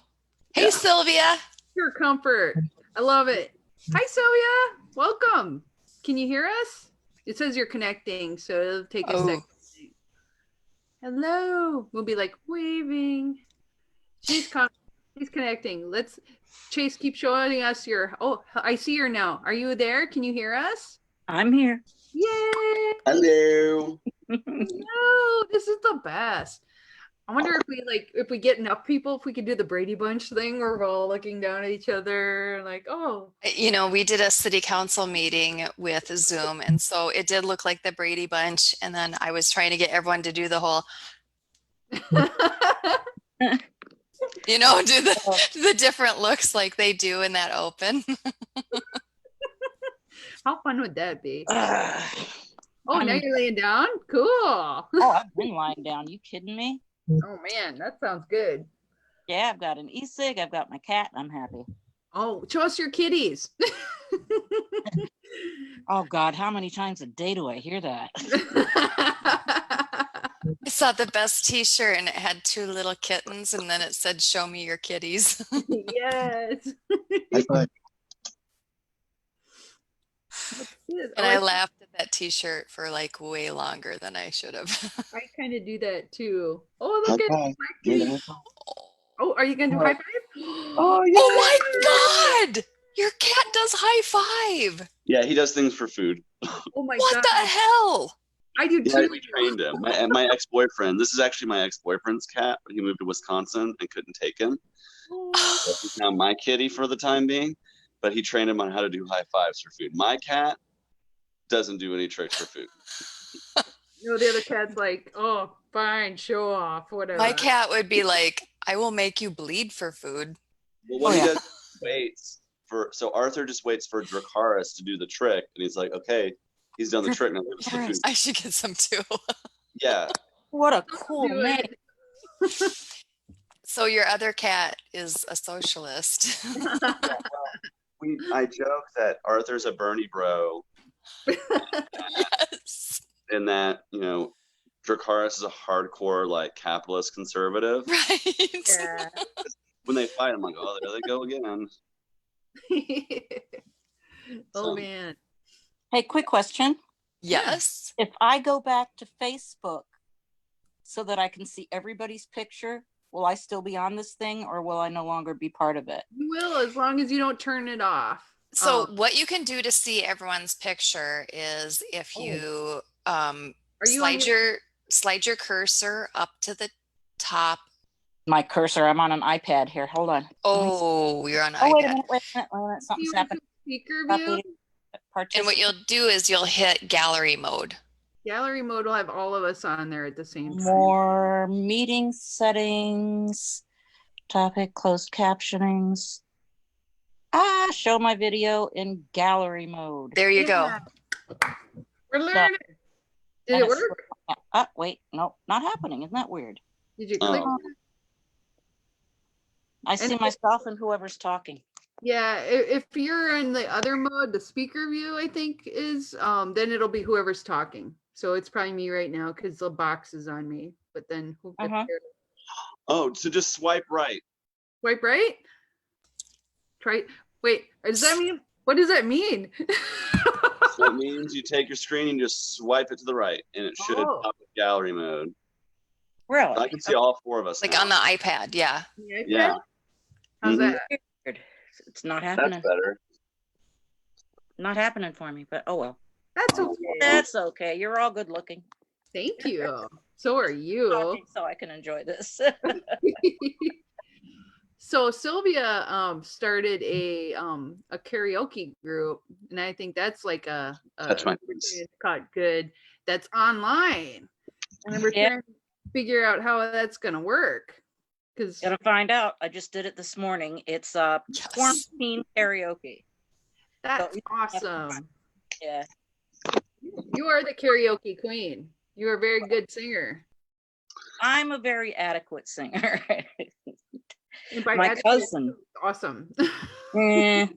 Hey, Yeah. Sylvia. Pure comfort. I love it. Hi, Sylvia. Welcome. Can you hear us? It says you're connecting, so it'll take a second. Hello. We'll be like waving. She's connecting. Chase, keep showing us your. Oh, I see her now. Are you there? Can you hear us? I'm here. Yay! Hello. No, this is the best. I wonder if we get enough people, if we could do the Brady Bunch thing where we're all looking down at each other like, oh. You know, we did a city council meeting with Zoom, and so it did look like the Brady Bunch. And then I was trying to get everyone to do the whole, do the different looks like they do in that open. How fun would that be? Ugh. Now you're laying down? Cool. Oh, I've been lying down. You kidding me? Oh man, that sounds good. Yeah, I've got an e-cig. I've got my cat. I'm happy. Oh, show us your kitties. Oh God, how many times a day do I hear that? I saw the best t-shirt and it had two little kittens and then it said, show me your kitties. Yes. High five. And I laughed at that t-shirt for like way longer than I should have. I kind of do that too. Oh, look High at five. my kitty. Oh, are you going to do high five? Oh, yeah. Oh my God! Your cat does high five. Yeah, he does things for food. Oh my What God. the hell? I do Yeah, too. we trained him. My ex-boyfriend. This is actually my ex-boyfriend's cat, but he moved to Wisconsin and couldn't take him. So he's now my kitty for the time being, but he trained him on how to do high fives for food. My cat doesn't do any tricks for food. The other cat's like, oh, fine, show off, whatever. My cat would be like, I will make you bleed for food. Well, what he does is waits so Arthur just waits for Dracarys to do the trick, and he's like, okay, he's done the trick, now give us the food. I should get some too. Yeah. What a cool man. So your other cat is a socialist. I joke that Arthur's a Bernie bro. Yes. And that, Dracarys is a hardcore, like, capitalist conservative. Right. Yeah. When they fight, I'm like, oh, there they go again. Oh, man. Hey, quick question. Yes. If I go back to Facebook so that I can see everybody's picture, will I still be on this thing or will I no longer be part of it? You will, as long as you don't turn it off. So what you can do to see everyone's picture is if you slide your cursor up to the top. My cursor, I'm on an iPad here. Hold on. Oh, you're on iPad. Oh, wait a minute. Something's happened. Speaker view? And what you'll do is you'll hit gallery mode. Gallery mode will have all of us on there at the same time. More meeting settings, topic, closed captionings. Show my video in gallery mode. There you go. We're learning. Did it work? Wait, no, not happening. Isn't that weird? Did you click? I see myself and whoever's talking. Yeah, if you're in the other mode, the speaker view, I think is, then it'll be whoever's talking. So it's probably me right now because the box is on me. But then Oh, so just swipe right. Swipe right? Try. Wait, does that mean? What does that mean? So it means you take your screen and just swipe it to the right, and it should pop up gallery mode. Really? I can see all 4 of us Like now. on the iPad, yeah. Yeah. How's that? It's not happening. That's better. Not happening for me, but oh well. That's okay. That's okay. You're all good looking. Thank you. So are you. So I can enjoy this. So Sylvia started a karaoke group, and I think that's like That's my face. it's caught good. That's online, and we're trying to figure out how that's gonna work. Because Gotta find out. I just did it this morning. It's quarantine karaoke. That's awesome. Yeah. You are the karaoke queen. You're a very good singer. I'm a very adequate singer. My cousin. Awesome. Can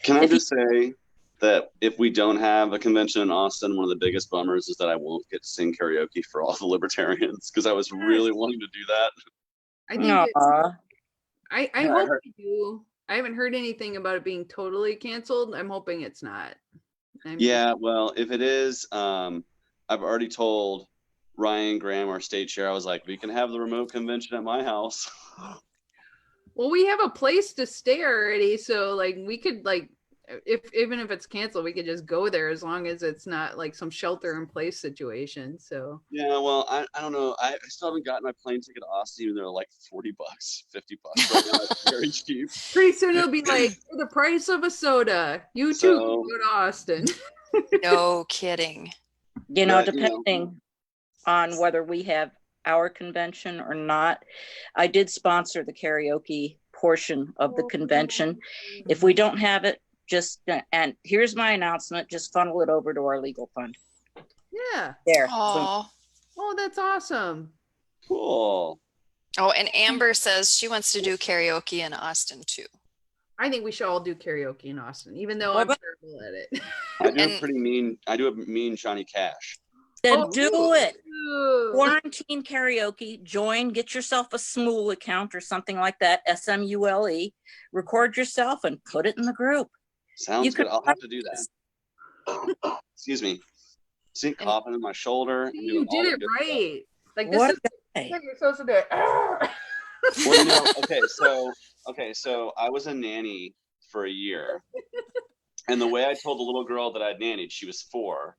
I just say that if we don't have a convention in Austin, one of the biggest bummers is that I won't get to sing karaoke for all the libertarians, because I was really wanting to do that. I think I hope we do. I haven't heard anything about it being totally canceled. I'm hoping it's not. Well, if it is, I've already told Ryan Graham, our state chair, I was like, we can have the remote convention at my house. Well, we have a place to stay already, so like we could like, even if it's canceled, we could just go there as long as it's not like some shelter in place situation. So yeah, well, I don't know. I still haven't gotten my plane ticket to Austin, even though they're like $40, $50 right now. It's very cheap. Pretty soon it'll be like for the price of a soda. You too can go to Austin. No kidding. Depending on whether we have our convention or not, I did sponsor the karaoke portion of the convention. If we don't have it, and here's my announcement, just funnel it over to our legal fund. Yeah. There. Oh, that's awesome. Cool. Oh, and Amber says she wants to do karaoke in Austin too. I think we should all do karaoke in Austin, even though I'm terrible at it. I do a mean Johnny Cash. Then do it. Quarantine karaoke. Join. Get yourself a Smule account or something like that. SMULE. Record yourself and put it in the group. Sounds good. I'll have to do that. Excuse me. See, coughing in my shoulder. You did it right. Like this what is you're supposed to do it. Well, so I was a nanny for a year, and the way I told the little girl that I'd nannied, she was 4.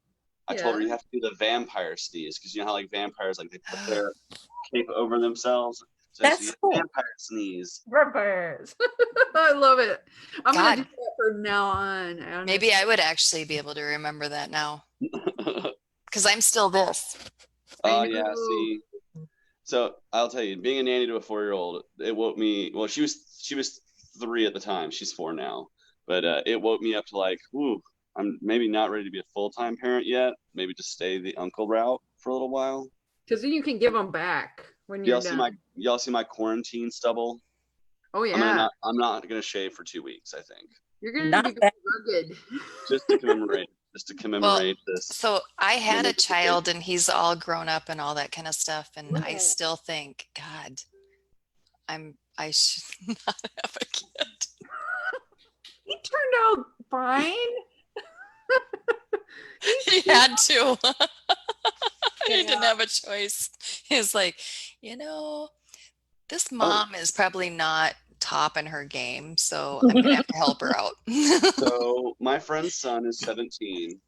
I told her you have to do the vampire sneeze, because you know how like vampires they put their cape over themselves. So that's cool. Vampire sneeze. Vampires. I love it. I'm gonna do that from now on. Maybe I would actually be able to remember that now, because I'm still this. Oh yeah, see. So I'll tell you, being a nanny to a 4-year-old, it woke me. Well, she was 3 at the time. She's 4 now, but it woke me up to like, ooh, I'm maybe not ready to be a full-time parent yet. Maybe just stay the uncle route for a little while. Because then you can give them back when you're done. Y'all see my quarantine stubble? Oh yeah. I'm not gonna shave for 2 weeks. I think you're gonna be rugged. Just to commemorate. This. So I had a child and he's all grown up and all that kind of stuff, and I still think, God, I should not have a kid. He turned out fine. He had to. He didn't have a choice. He's like, this mom is probably not top in her game, so I'm gonna have to help her out. So my friend's son is 17,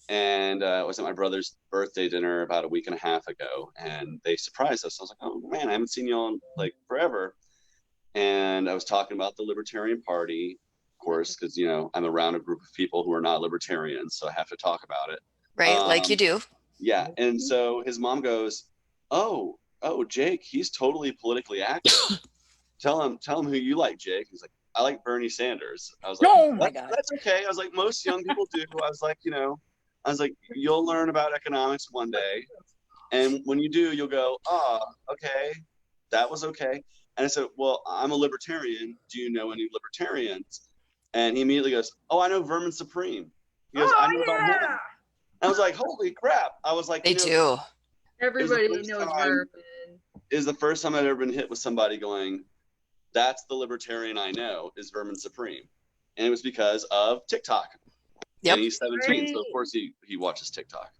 and was at my brother's birthday dinner about a week and a half ago, and they surprised us. I was like, oh man, I haven't seen you all in like forever. And I was talking about the Libertarian Party, of course, because I'm around a group of people who are not libertarians, so I have to talk about it. Right, like you do. Yeah, and so his mom goes, oh, Jake, he's totally politically active. Tell him who you like, Jake. He's like, I like Bernie Sanders. I was like, oh my God, that's okay. I was like, most young people do. I was like, you'll learn about economics one day, and when you do, you'll go, okay, that was okay. And I said, well, I'm a libertarian. Do you know any libertarians? And he immediately goes, oh, I know Vermin Supreme. He goes, I know about him. I was like, holy crap. I was like, They do. Everybody knows Vermin. Is the first time I've ever been hit with somebody going, that's the libertarian I know, is Vermin Supreme. And it was because of TikTok. Yep. And he's 17, so of course he watches TikTok.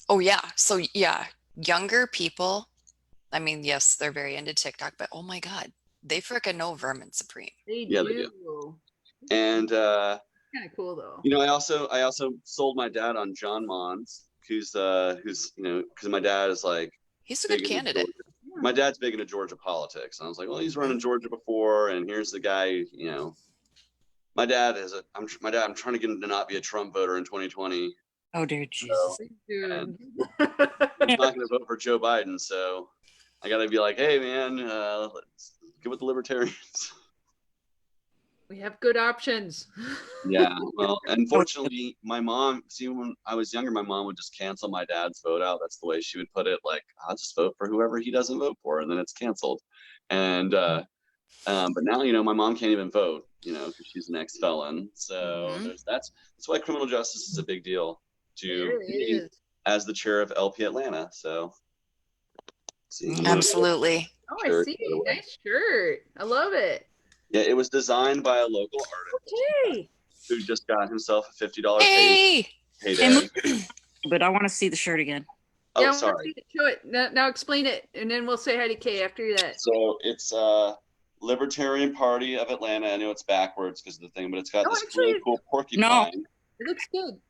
Oh, yeah. So, yeah, younger people, I mean, yes, they're very into TikTok, but oh my God, they freaking know Vermin Supreme. They do. And, kind of cool, though. You know, I also sold my dad on John Mons, who's you know, because my dad is like, he's a good candidate. My dad's big into Georgia politics. And I was like, well, he's run in Georgia before, and here's the guy, you know. My dad I'm trying to get him to not be a Trump voter in 2020. Oh, dear Jesus. So, and he's not going to vote for Joe Biden, so I got to be like, hey, man, let's get with the libertarians. We have good options. Yeah, well, unfortunately, my mom, when I was younger, my mom would just cancel my dad's vote out. That's the way she would put it. Like, I'll just vote for whoever he doesn't vote for, and then it's canceled. And but now, you know, my mom can't even vote, you know, because she's an ex-felon. So that's why criminal justice is a big deal to me as the chair of LP Atlanta. So, absolutely. Oh, I see. Nice shirt. I love it. Yeah, it was designed by a local artist who just got himself a $50 payday. But I want to see the shirt again. Oh, yeah, sorry. Show it. Now explain it, and then we'll say hi to Kay after that. So it's Libertarian Party of Atlanta. I know it's backwards because of the thing, but it's got this really cool porcupine. It looks good.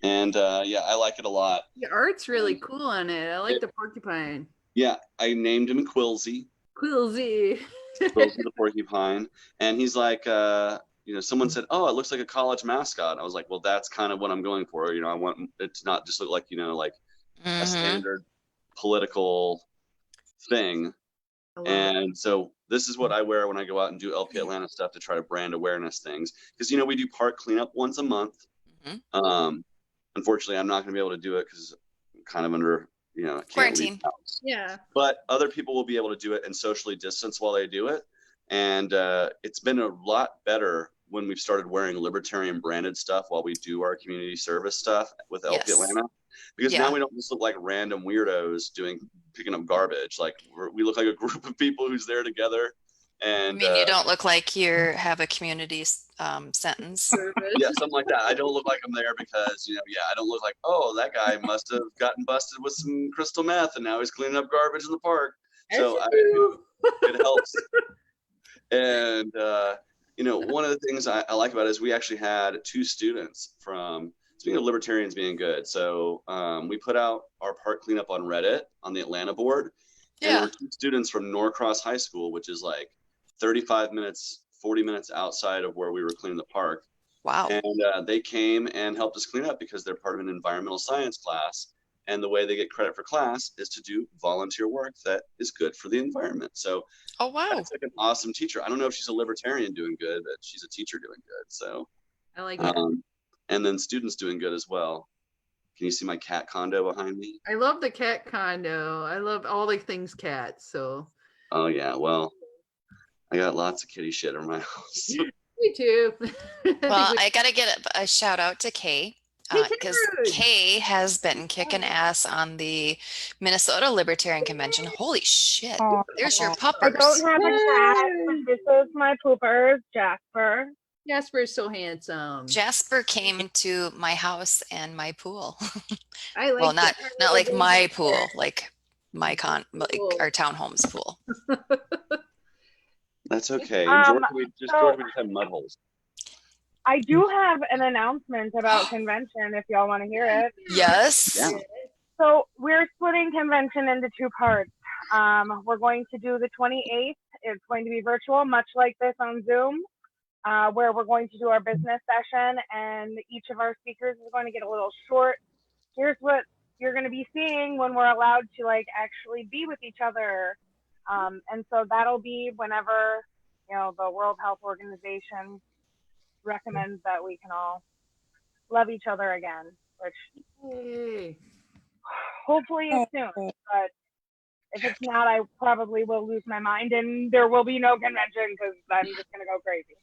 And yeah, I like it a lot. The art's really cool on it. I like the porcupine. Yeah, I named him Quilzy. Quilzy. Quilzy the porcupine. And he's like, you know, someone said, oh, it looks like a college mascot. I was like, well, that's kind of what I'm going for. You know, I want it to not just look like, you know, like a standard political thing. And so this is what I wear when I go out and do LP Atlanta stuff to try to brand awareness things. Because, you know, we do park cleanup once a month. Unfortunately, I'm not going to be able to do it because I'm kind of under, you know, quarantine. Yeah. But other people will be able to do it and socially distance while they do it. And it's been a lot better when we've started wearing libertarian branded stuff while we do our community service stuff with LP Atlanta. Because now we don't just look like random weirdos picking up garbage. Like we look like a group of people who's there together. And I mean, you don't look like you have a community sentence. Yeah, something like that. I don't look like I'm there because, you know, I don't look like, oh, that guy must have gotten busted with some crystal meth and now he's cleaning up garbage in the park. So it helps. And, you know, one of the things I like about it is we actually had 2 students from, speaking of libertarians being good. So we put out our park cleanup on Reddit on the Atlanta board. And there were 2 students from Norcross High School, which is like 35 minutes, 40 minutes outside of where we were cleaning the park. Wow. And they came and helped us clean up because they're part of an environmental science class. And the way they get credit for class is to do volunteer work that is good for the environment. So that's like an awesome teacher. I don't know if she's a libertarian doing good, but she's a teacher doing good. So I like that. And then students doing good as well. Can you see my cat condo behind me? I love the cat condo. I love all the things cats. So. Oh yeah, well, I got lots of kitty shit in my house. Me too. Well, I gotta get a shout out to Kay. Because Kay has been kicking ass on the Minnesota Libertarian Convention. Holy shit. There's your puppers. I don't have a cat, but this is my poopers, Jasper. Jasper is so handsome. Jasper came to my house and my pool. I like well, not like my pool, like like our townhome's pool. That's okay. Georgia, we just have mud holes. I do have an announcement about convention if y'all want to hear it. Yes. Yeah. So we're splitting convention into 2 parts. We're going to do the 28th. It's going to be virtual, much like this on Zoom, where we're going to do our business session, and each of our speakers is going to get a little short. Here's what you're going to be seeing when we're allowed to like actually be with each other. And so that'll be whenever, you know, the World Health Organization recommends that we can all love each other again, which hopefully is soon, but If it's not, I probably will lose my mind and there will be no convention because I'm just gonna go crazy.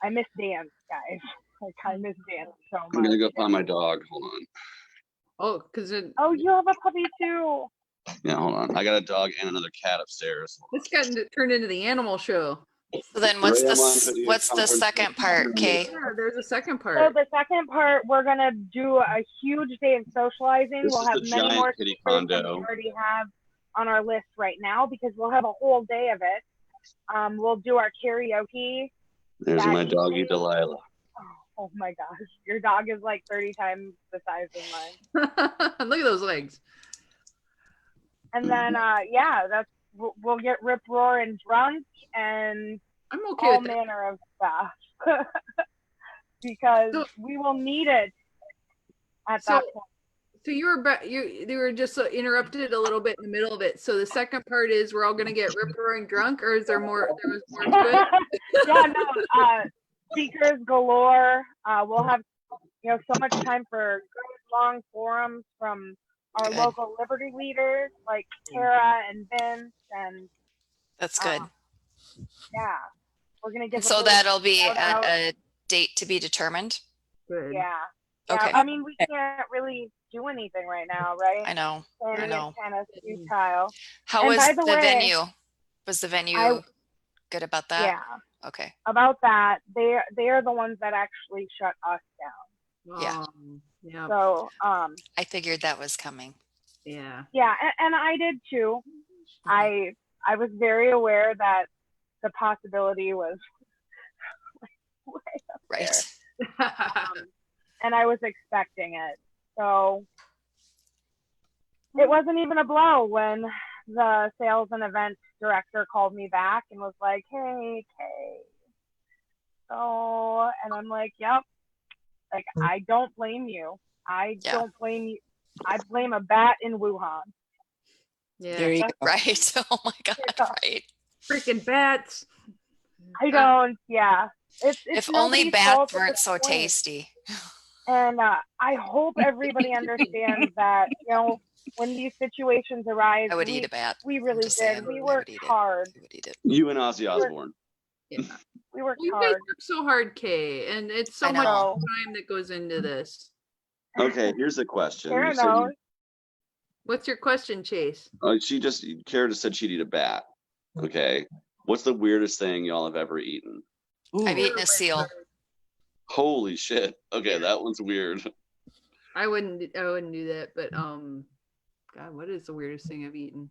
I miss dance, guys. Like I miss dance so much. I'm gonna go find my dog. Hold on. Oh, because it. Oh, you have a puppy too. Yeah, hold on. I got a dog and another cat upstairs. It's gotten turned into the animal show. So then what's the second part, Kay? Yeah, there's a second part. So the second part, we're gonna do a huge day of socializing. This we'll is have the many giant more kitty speakers than condo. we already have on our list right now because we'll have a whole day of it. We'll do our karaoke. There's my doggy evening. Delilah. Oh my gosh, your dog is like 30 times the size of mine. Look at those legs. And then, we'll get rip roaring drunk and I'm okay all with that. manner of stuff because we will need it at that point. So you were just interrupted a little bit in the middle of it. So the second part is we're all gonna get rip roaring drunk, or is there more? There was more to it. Yeah, no. Speakers galore. We'll have so much time for good long forums from our local Liberty leaders like Tara and Vince and. That's good. Yeah, we're gonna give. So that'll be a date to be determined. Good. Yeah. Okay. I mean, we can't really do anything right now, right? I know. And I know. it's kind of futile. How was the venue? Was the venue good about that? Yeah. Okay. About that, they are the ones that actually shut us down. Yeah. Yeah. So I figured that was coming. Yeah. Yeah, and I did too. I was very aware that the possibility was way up Right. and I was expecting it. So it wasn't even a blow when the sales and event director called me back and was like, "Hey, Kay." So, and I'm like, "Yep." Like, I don't blame you. Don't blame you. I blame a bat in Wuhan. Yeah. There you go. Right. Oh my God. Right. Freaking bats. I don't. Yeah. It's if only bats weren't so tasty. And I hope everybody understands that, when these situations arise, I would eat a bat. We really did. We worked hard. I would eat it. You and Ozzy Osbourne. Yeah. We worked You guys hard. work so hard, Kay, and it's so much time that goes into this. Okay, here's a question. What's your question, Chase? Kara just said she'd eat a bat. Okay. What's the weirdest thing y'all have ever eaten? Ooh. I've eaten a seal. Holy shit. Okay, that one's weird. I wouldn't do that, but God, what is the weirdest thing I've eaten?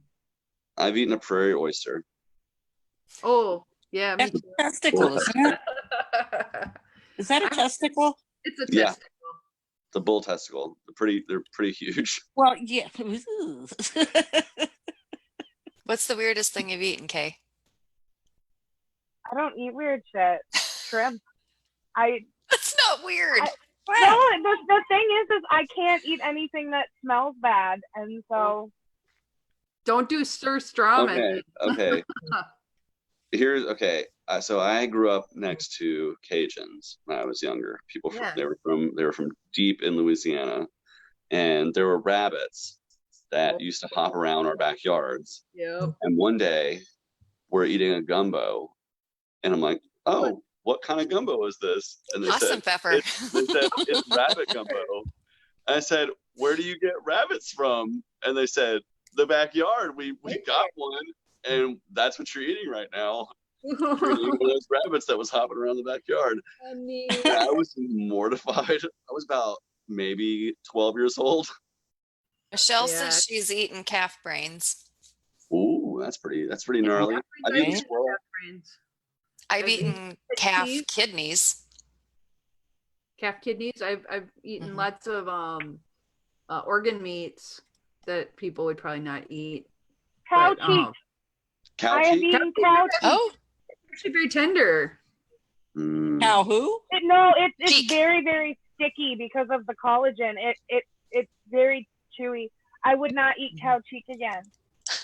I've eaten a prairie oyster. Oh, yeah, me too. Testicle, isn't it? Is that a testicle? It's a testicle. The bull testicle. They're pretty huge. Well, yeah. What's the weirdest thing you've eaten, Kay? I don't eat weird shit. Shrimp. That's not weird. No, the thing is I can't eat anything that smells bad, and so. Don't do Sir Strawman. Okay. So I grew up next to Cajuns when I was younger. They were from deep in Louisiana, and there were rabbits that used to hop around our backyards. Yep. And one day, we're eating a gumbo, and I'm like, "Oh, what kind of gumbo is this?" And they said, pepper. It's rabbit gumbo. And I said, "Where do you get rabbits from?" And they said, "The backyard. We got one, and that's what you're eating right now." You're eating one of those rabbits that was hopping around the backyard. I was mortified. I was about maybe 12 years old. Michelle says she's eaten calf brains. Ooh, that's pretty gnarly. I've eaten squirrel. I've eaten calf kidneys. Calf kidneys. I've eaten lots of organ meats that people would probably not eat. Cow cheek. I have eaten cow cheek. Oh, it's actually very tender. Cow who? It's very, very sticky because of the collagen. It's very chewy. I would not eat cow cheek again.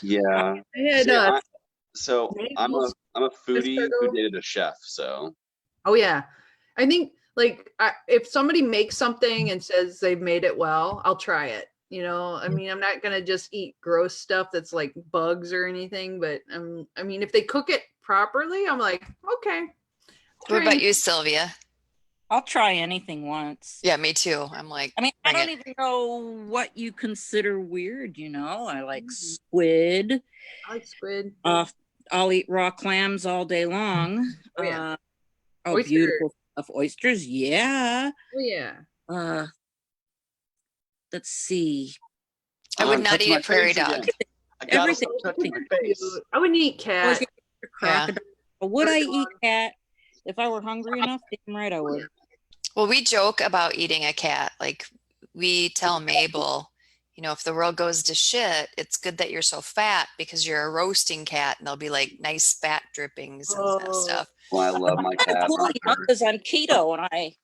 Yeah. I'm a foodie who dated a chef. So. Oh yeah, I think if somebody makes something and says they've made it well, I'll try it. You know, I mean, I'm not gonna just eat gross stuff that's like bugs or anything, but I mean, if they cook it properly, I'm like, okay. What about you, Sylvia? I'll try anything once. Yeah, me too. I'm like, I mean, I bring don't it. even know what you consider weird, you know. I like squid. I like squid. I'll eat raw clams all day long. Oh, yeah. Oh, beautiful stuff. Oysters, yeah. Oh, yeah. Let's see. I would not touch eat my a prairie face again. dog. I gotta Everything. stop touching my face. I wouldn't eat cat. Crocodile. Would I eat cat if I were hungry enough? Damn right I would. Well, we joke about eating a cat. Like we tell Mabel, you know, if the world goes to shit, it's good that you're so fat because you're a roasting cat and there'll be like nice fat drippings and stuff. Well, I love my cat. Because I'm keto and I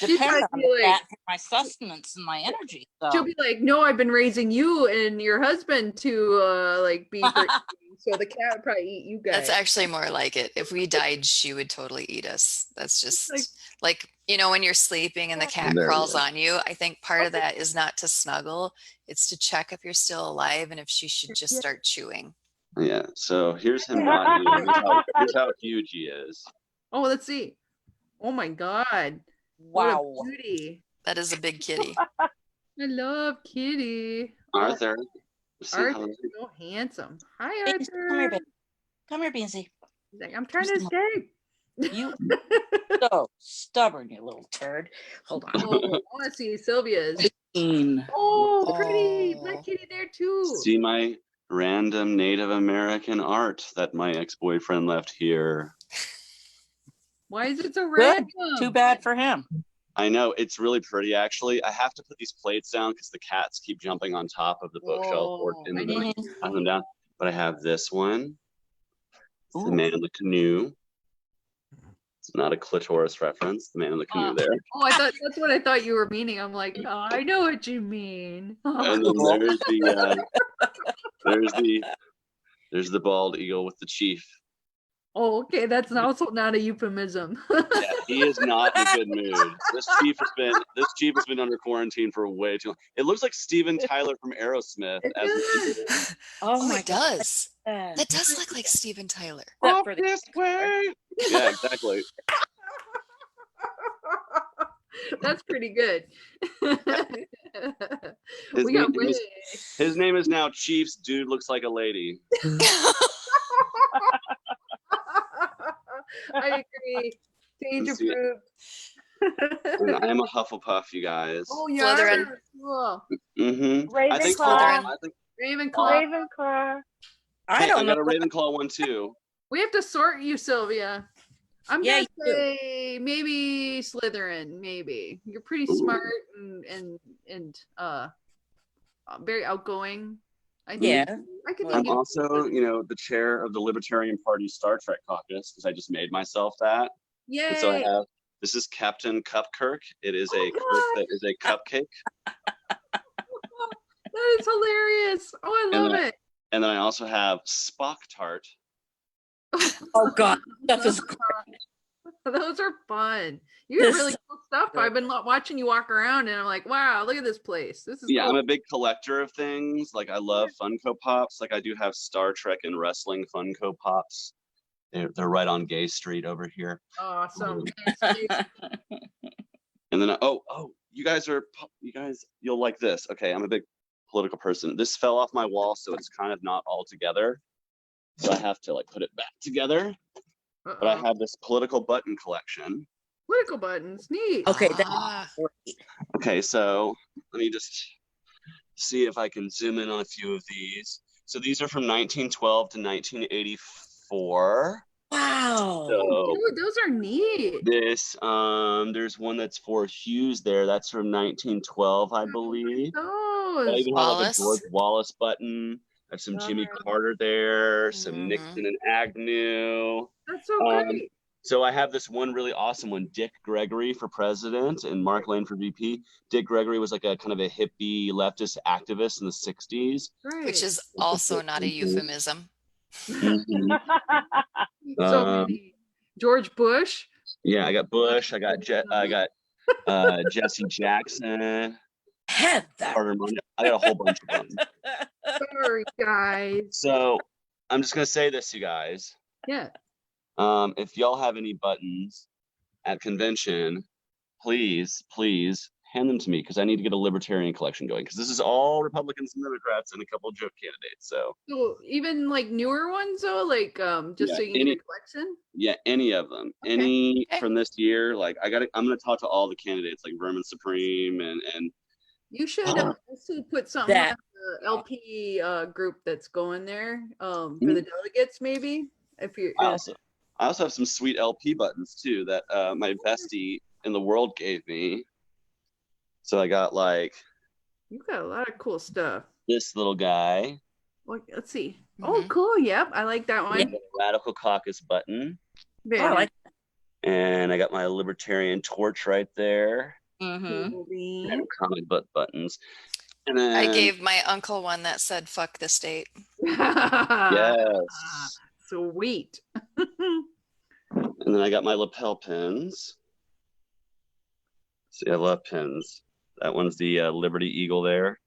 depend on the fat for my sustenance and my energy. So. She'll be like, no, I've been raising you and your husband to like be so the cat would probably eat you guys. That's actually more like it. If we died, she would totally eat us. That's just like, you know, when you're sleeping and the cat crawls on you, I think part of that is not to snuggle. It's to check if you're still alive and if she should just start chewing. Yeah. So here's him not eating. Here's how huge he is. Oh, let's see. Oh my God. Wow. What a beauty. That is a big kitty. I love kitty. Arthur. Arthur's so handsome. Hi, Arthur. Come here, baby. Come here, Beansy. He's like, I'm trying to escape. You so stubborn, you little turd. Hold on. Oh, I want to see Sylvia's. Oh, Oh, pretty. My kitty there too. See my random Native American art that my ex-boyfriend left here. Why is it so good. random? Too bad for him. I know, it's really pretty actually. I have to put these plates down because the cats keep jumping on top of the bookshelf or in the knock them down. But I have this one. It's the man in the canoe. It's not a clitoris reference. The man in the canoe there. Oh, I thought that's what I thought you were meaning. I'm like, oh, I know what you mean. And then there's the bald eagle with the chief. Oh, okay. That's also not a euphemism. Yeah, he is not in a good mood. This chief has been under quarantine for way too long. It looks like Steven Tyler from Aerosmith. Oh, it does. That does look like Steven Tyler. Walk this way. Yeah, exactly. That's pretty good. His name is now Chief's Dude Looks Like a Lady. I agree. Change approved. I'm a Hufflepuff, you guys. Oh, yeah. Cool. Mm-hmm. Ravenclaw. Ravenclaw. I got a Ravenclaw one too. We have to sort you, Sylvia. I'm gonna say maybe Slytherin. Maybe you're pretty smart and very outgoing. I think. I'm also, the chair of the Libertarian Party Star Trek caucus because I just made myself that. Yay! And so this is Captain Cupkirk. It is a that is a cupcake. That is hilarious. Oh, I love it. And then I also have Spock Tart. Oh God, that is great. Those are fun. You have really cool stuff. I've been watching you walk around, and I'm like, wow, look at this place. This is cool. I'm a big collector of things. Like I love Funko Pops. Like I do have Star Trek and wrestling Funko Pops. They're right on Gay Street over here. Awesome. And then you guys, you'll like this. Okay, I'm a big political person. This fell off my wall, so it's kind of not all together. So I have to put it back together. But I have this political button collection. Political buttons, neat. Okay. Okay, so let me just see if I can zoom in on a few of these. So these are from 1912 to 1984. Wow. So dude, those are neat. There's one that's for Hughes there. That's from 1912, I believe. Those. I even have a George Wallace button. I have some Jimmy Carter there, some Nixon and Agnew. That's so great. So I have this one really awesome one, Dick Gregory for president and Mark Lane for VP. Dick Gregory was like a kind of a hippie leftist activist in the 60s. Right. Which is also not a euphemism. Mm-hmm. So George Bush. Yeah, I got Bush. I got Jesse Jackson. Had that. I got a whole bunch of them. Sorry, guys. So I'm just gonna say this, you guys. Yeah. If y'all have any buttons at convention, please hand them to me because I need to get a libertarian collection going. Because this is all Republicans and Democrats and a couple of joke candidates. So even like newer ones though, like just so you can get a collection. Yeah, any of them, any from this year. Like I'm gonna talk to all the candidates, like Vermin Supreme and. You should also put something on the LP group that's going there for the delegates, maybe. If you. I also have some sweet LP buttons too that my bestie in the world gave me. So I got like. You've got a lot of cool stuff. This little guy. Well, let's see. Oh, cool. Yep, I like that one. Yeah, Radical Caucus button. I like that. And I got my Libertarian torch right there. Mm-hmm. Comic book buttons. And then I gave my uncle one that said "fuck the state." Yes. Sweet. And then I got my lapel pins. See, I love pins. That one's the Liberty Eagle there.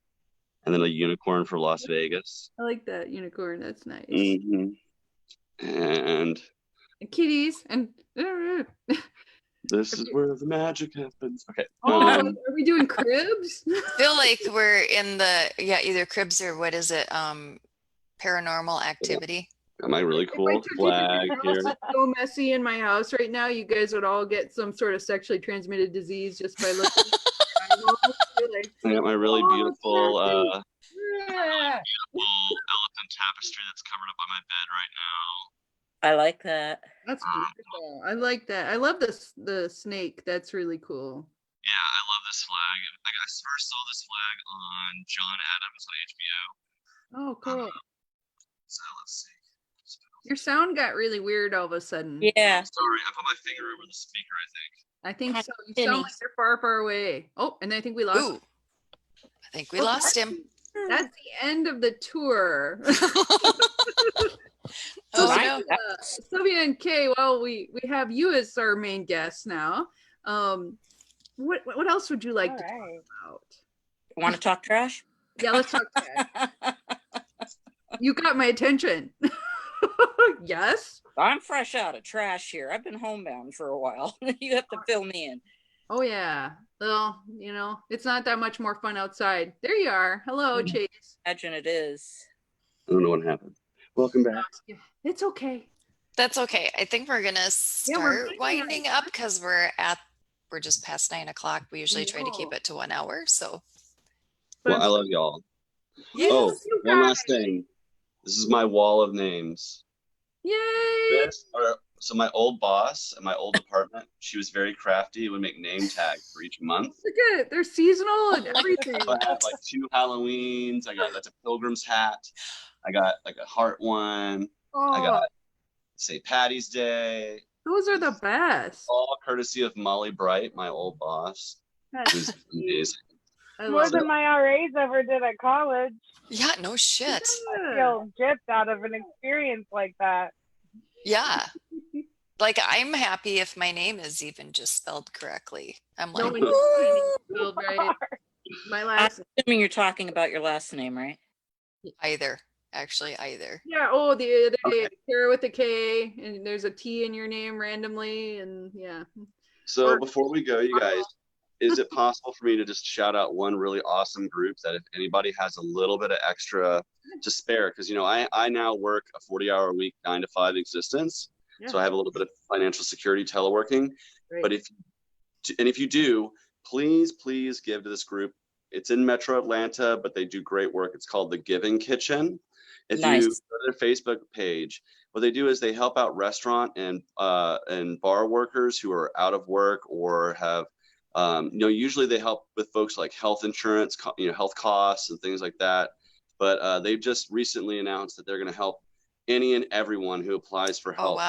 And then a unicorn for Las Vegas. I like that unicorn. That's nice. And kitties and this is where the magic happens. Okay. Are we doing cribs? I feel like we're in the either cribs or what is it? Paranormal activity. Got my really cool flag here. It's so messy in my house right now. You guys would all get some sort of sexually transmitted disease just by looking. I got my really beautiful elephant tapestry that's covered up on my bed right now. I like that. That's beautiful. I like that. I love the snake. That's really cool. Yeah, I love this flag. I first saw this flag on John Adams on HBO. Oh, cool. So let's see. Your sound got really weird all of a sudden. Yeah. Sorry, I put my finger over the speaker, I think so. You sound like you're far, far away. Oh, and I think we lost him. I think we lost him. That's the end of the tour. Sylvia and Kay, well, we have you as our main guests now. What else would you like to talk about? Want to talk trash? Yeah, let's talk trash. You got my attention. Yes. I'm fresh out of trash here. I've been homebound for a while. You have to fill me in. Oh yeah. Well, it's not that much more fun outside. There you are. Hello, Chase. Imagine it is. I don't know what happened. Welcome back. It's okay. That's okay. I think we're gonna start winding up because we're just past 9 o'clock. We usually try to keep it to 1 hour. So. Well, I love y'all. Yes, one last thing. This is my wall of names. Yay! So my old boss at my old department, she was very crafty. Would make name tags for each month. Look at it. They're seasonal and everything. So I have like 2 Halloweens. That's a pilgrim's hat. I got like a heart one. I got St. Patty's Day. Those are the best. All courtesy of Molly Bright, my old boss. Who's amazing. More than my RAs ever did at college. Yeah, no shit. I feel gypped out of an experience like that. Yeah. Like, I'm happy if my name is even just spelled correctly. I'm like, spelled right. My last. I'm assuming you're talking about your last name, right? Either. Yeah. Oh, the other day, Kara with a K, and there's a T in your name randomly, and yeah. So before we go, you guys, is it possible for me to just shout out one really awesome group that if anybody has a little bit of extra to spare? Because, I now work a 40-hour a week, 9 to 5 existence. Yeah. So I have a little bit of financial security teleworking. Great. But if you do, please give to this group. It's in Metro Atlanta, but they do great work. It's called The Giving Kitchen. If you go to their Facebook page, what they do is they help out restaurant and bar workers who are out of work or have usually they help with folks like health insurance, health costs and things like that. But they've just recently announced that they're going to help any and everyone who applies for help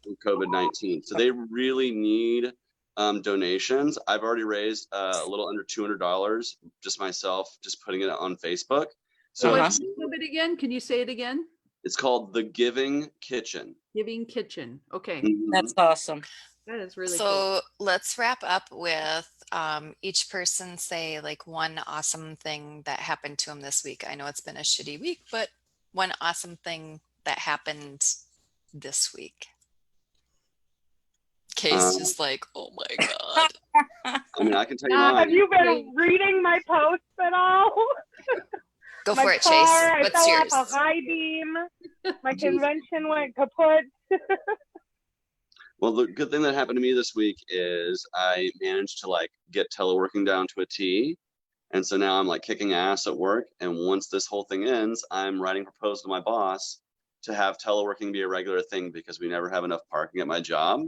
with COVID-19. So they really need donations. I've already raised a little under $200 just myself, just putting it on Facebook. So what's the name of it again? Can you say it again? It's called The Giving Kitchen. Giving Kitchen. Okay. That's awesome. That is really cool. So let's wrap up with each person say like one awesome thing that happened to them this week. I know it's been a shitty week, but one awesome thing that happened this week. Kay's just like, oh my God. I mean, I can tell you mine. Have you been reading my posts at all? Go My for it, car, Chase. I What's fell yours? off a high beam. My convention went kaput. Well, the good thing that happened to me this week is I managed to like get teleworking down to a T. And so now I'm like kicking ass at work. And once this whole thing ends, I'm writing a proposal to my boss to have teleworking be a regular thing because we never have enough parking at my job.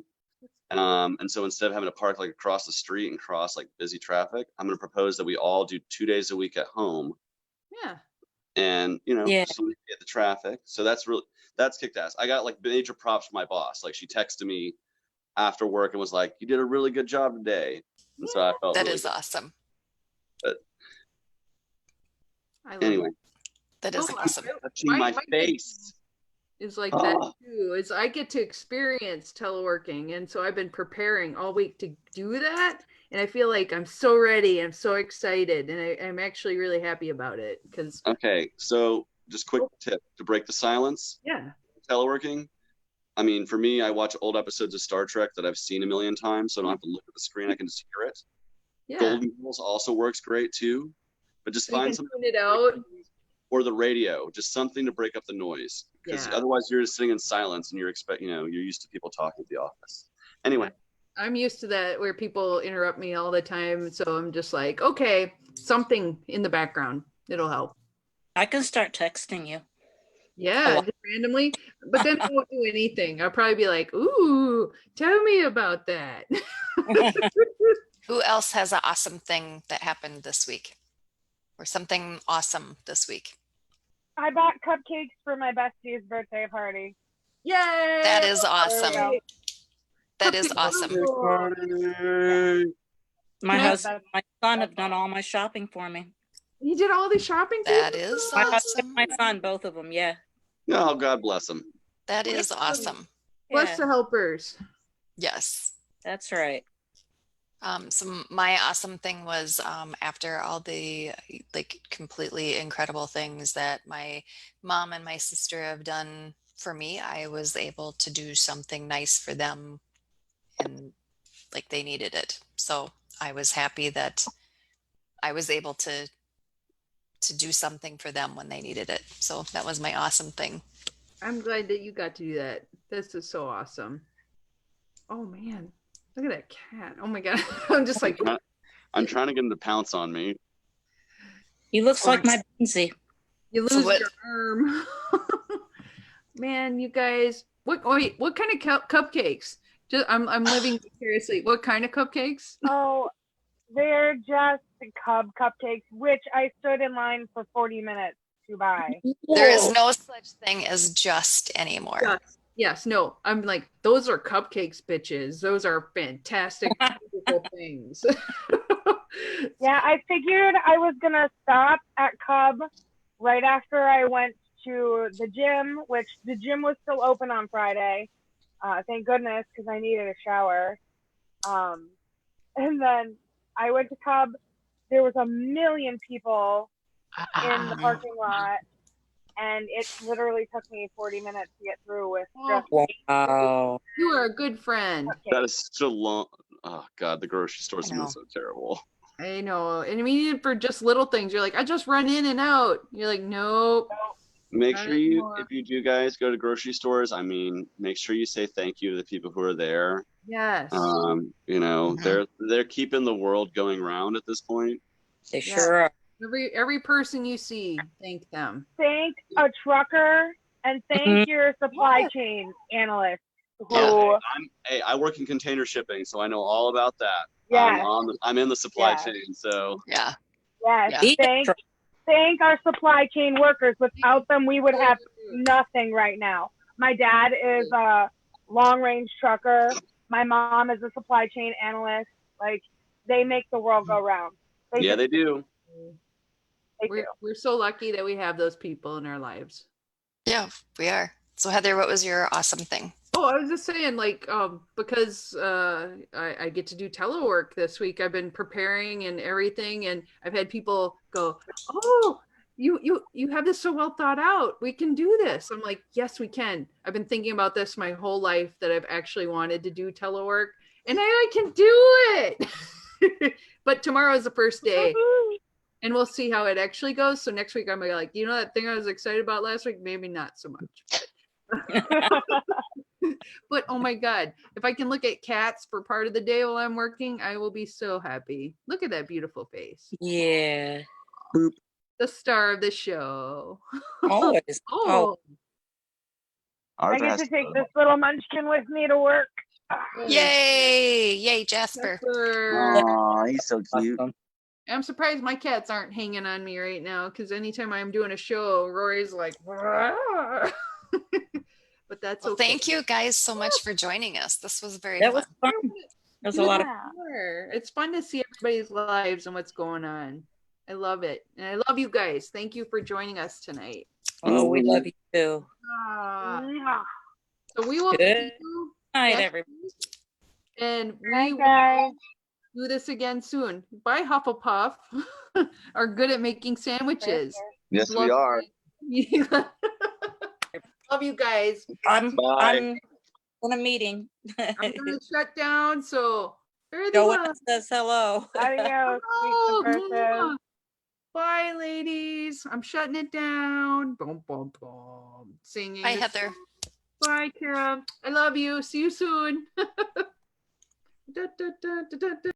And so instead of having to park like across the street and cross like busy traffic, I'm going to propose that we all do 2 days a week at home. Yeah. And, you know, Yeah. so we get the traffic. So that's kicked ass. I got like major props from my boss. Like she texted me after work and was like, you did a really good job today. And so I felt That really is good. awesome. But I love anyway, it. That is awesome. touching my face. Is like that too. Is I get to experience teleworking, and so I've been preparing all week to do that, and I feel like I'm so ready. I'm so excited, and I'm actually really happy about it because. Okay, so just quick tip to break the silence. Yeah. Teleworking. I mean, for me, I watch old episodes of Star Trek that I've seen a million times, so I don't have to look at the screen. I can just hear it. Yeah. Golden Girls also works great too, but just find something. Tune it out. Or the radio, just something to break up the noise, because otherwise you're just sitting in silence and you're used to people talking at the office. Anyway, I'm used to that where people interrupt me all the time, so I'm just like, okay, something in the background, it'll help. I can start texting you. Yeah, just randomly, but then I won't do anything. I'll probably be like, ooh, tell me about that. Who else has an awesome thing that happened this week? Or something awesome this week? I bought cupcakes for my bestie's birthday party. Yay! That is awesome. That is awesome. My husband, my son have done all my shopping for me. You did all the shopping for That you? is My husband, awesome. my son, both of them, yeah. oh, God bless them. That is awesome. Bless Yeah, the helpers. Yes. that's right. So my awesome thing was after all the like completely incredible things that my mom and my sister have done for me, I was able to do something nice for them, and like they needed it. So I was happy that I was able to do something for them when they needed it. So that was my awesome thing. I'm glad that you got to do that. This is so awesome. Oh man. Look at that cat. Oh my God. I'm just like, I'm trying to get him to pounce on me. He looks like my Beansy. you lose your arm. Man, you guys, what kind of cupcakes? I'm living seriously. What kind of cupcakes? Oh, they're just cupcakes, which I stood in line for 40 minutes to buy. There is no such thing as just anymore. Yes, no. I'm like, those are cupcakes, bitches. Those are fantastic, beautiful things. Yeah, I figured I was going to stop at Cub right after I went to the gym, which the gym was still open on Friday. Thank goodness, because I needed a shower. And then I went to Cub. There was a million people in the parking lot. And it literally took me 40 minutes to get through with just. Wow. You are a good friend. That is such a long. Oh God, the grocery store's been so terrible. I know, and I mean for just little things, you're like, I just run in and out. You're like, nope. Make sure if you do guys go to grocery stores, I mean, make sure you say thank you to the people who are there. Yes. You know, they're keeping the world going round at this point. They sure are. Every person you see, thank them. Thank a trucker and thank your supply chain analyst. Who, hey, I work in container shipping, so I know all about that. Yeah. I'm in the supply chain, so yeah. Thank our supply chain workers. Without them, we would have nothing right now. My dad is a long range trucker. My mom is a supply chain analyst. Like, they make the world go round. They do. We're so lucky that we have those people in our lives. Yeah, we are. So Heather, what was your awesome thing? Oh, I was just saying, like, because I get to do telework this week. I've been preparing and everything, and I've had people go, "Oh, you have this so well thought out. We can do this." I'm like, "Yes, we can." I've been thinking about this my whole life that I've actually wanted to do telework, and I can do it. But tomorrow is the first day, and we'll see how it actually goes. So next week I'm gonna be like, that thing I was excited about last week, maybe not so much. But oh my God, if I can look at cats for part of the day while I'm working, I will be so happy. Look at that beautiful face. Yeah. Boop. The star of the show. Always. Oh, I get to take this little munchkin with me to work. Yay, Jasper. Oh, he's so cute. I'm surprised my cats aren't hanging on me right now, because anytime I'm doing a show, Rory's like, but that's okay. Thank you guys so much for joining us. This was very That fun. was fun. There's a lot of It's fun to see everybody's lives and what's going on. I love it. And I love you guys. Thank you for joining us tonight. Oh, we love you too. So we will Good night, everybody. And we will do this again soon. Bye, Hufflepuff. Are good at making sandwiches. Yes, we are. Love you guys. I'm in a meeting. I'm gonna shut down. So Joanne says hello. Adios. Oh, bye, ladies. I'm shutting it down. Boom, boom, boom. Singing. Bye, Heather. Bye, Kara. I love you. See you soon. Da, da, da, da, da, da.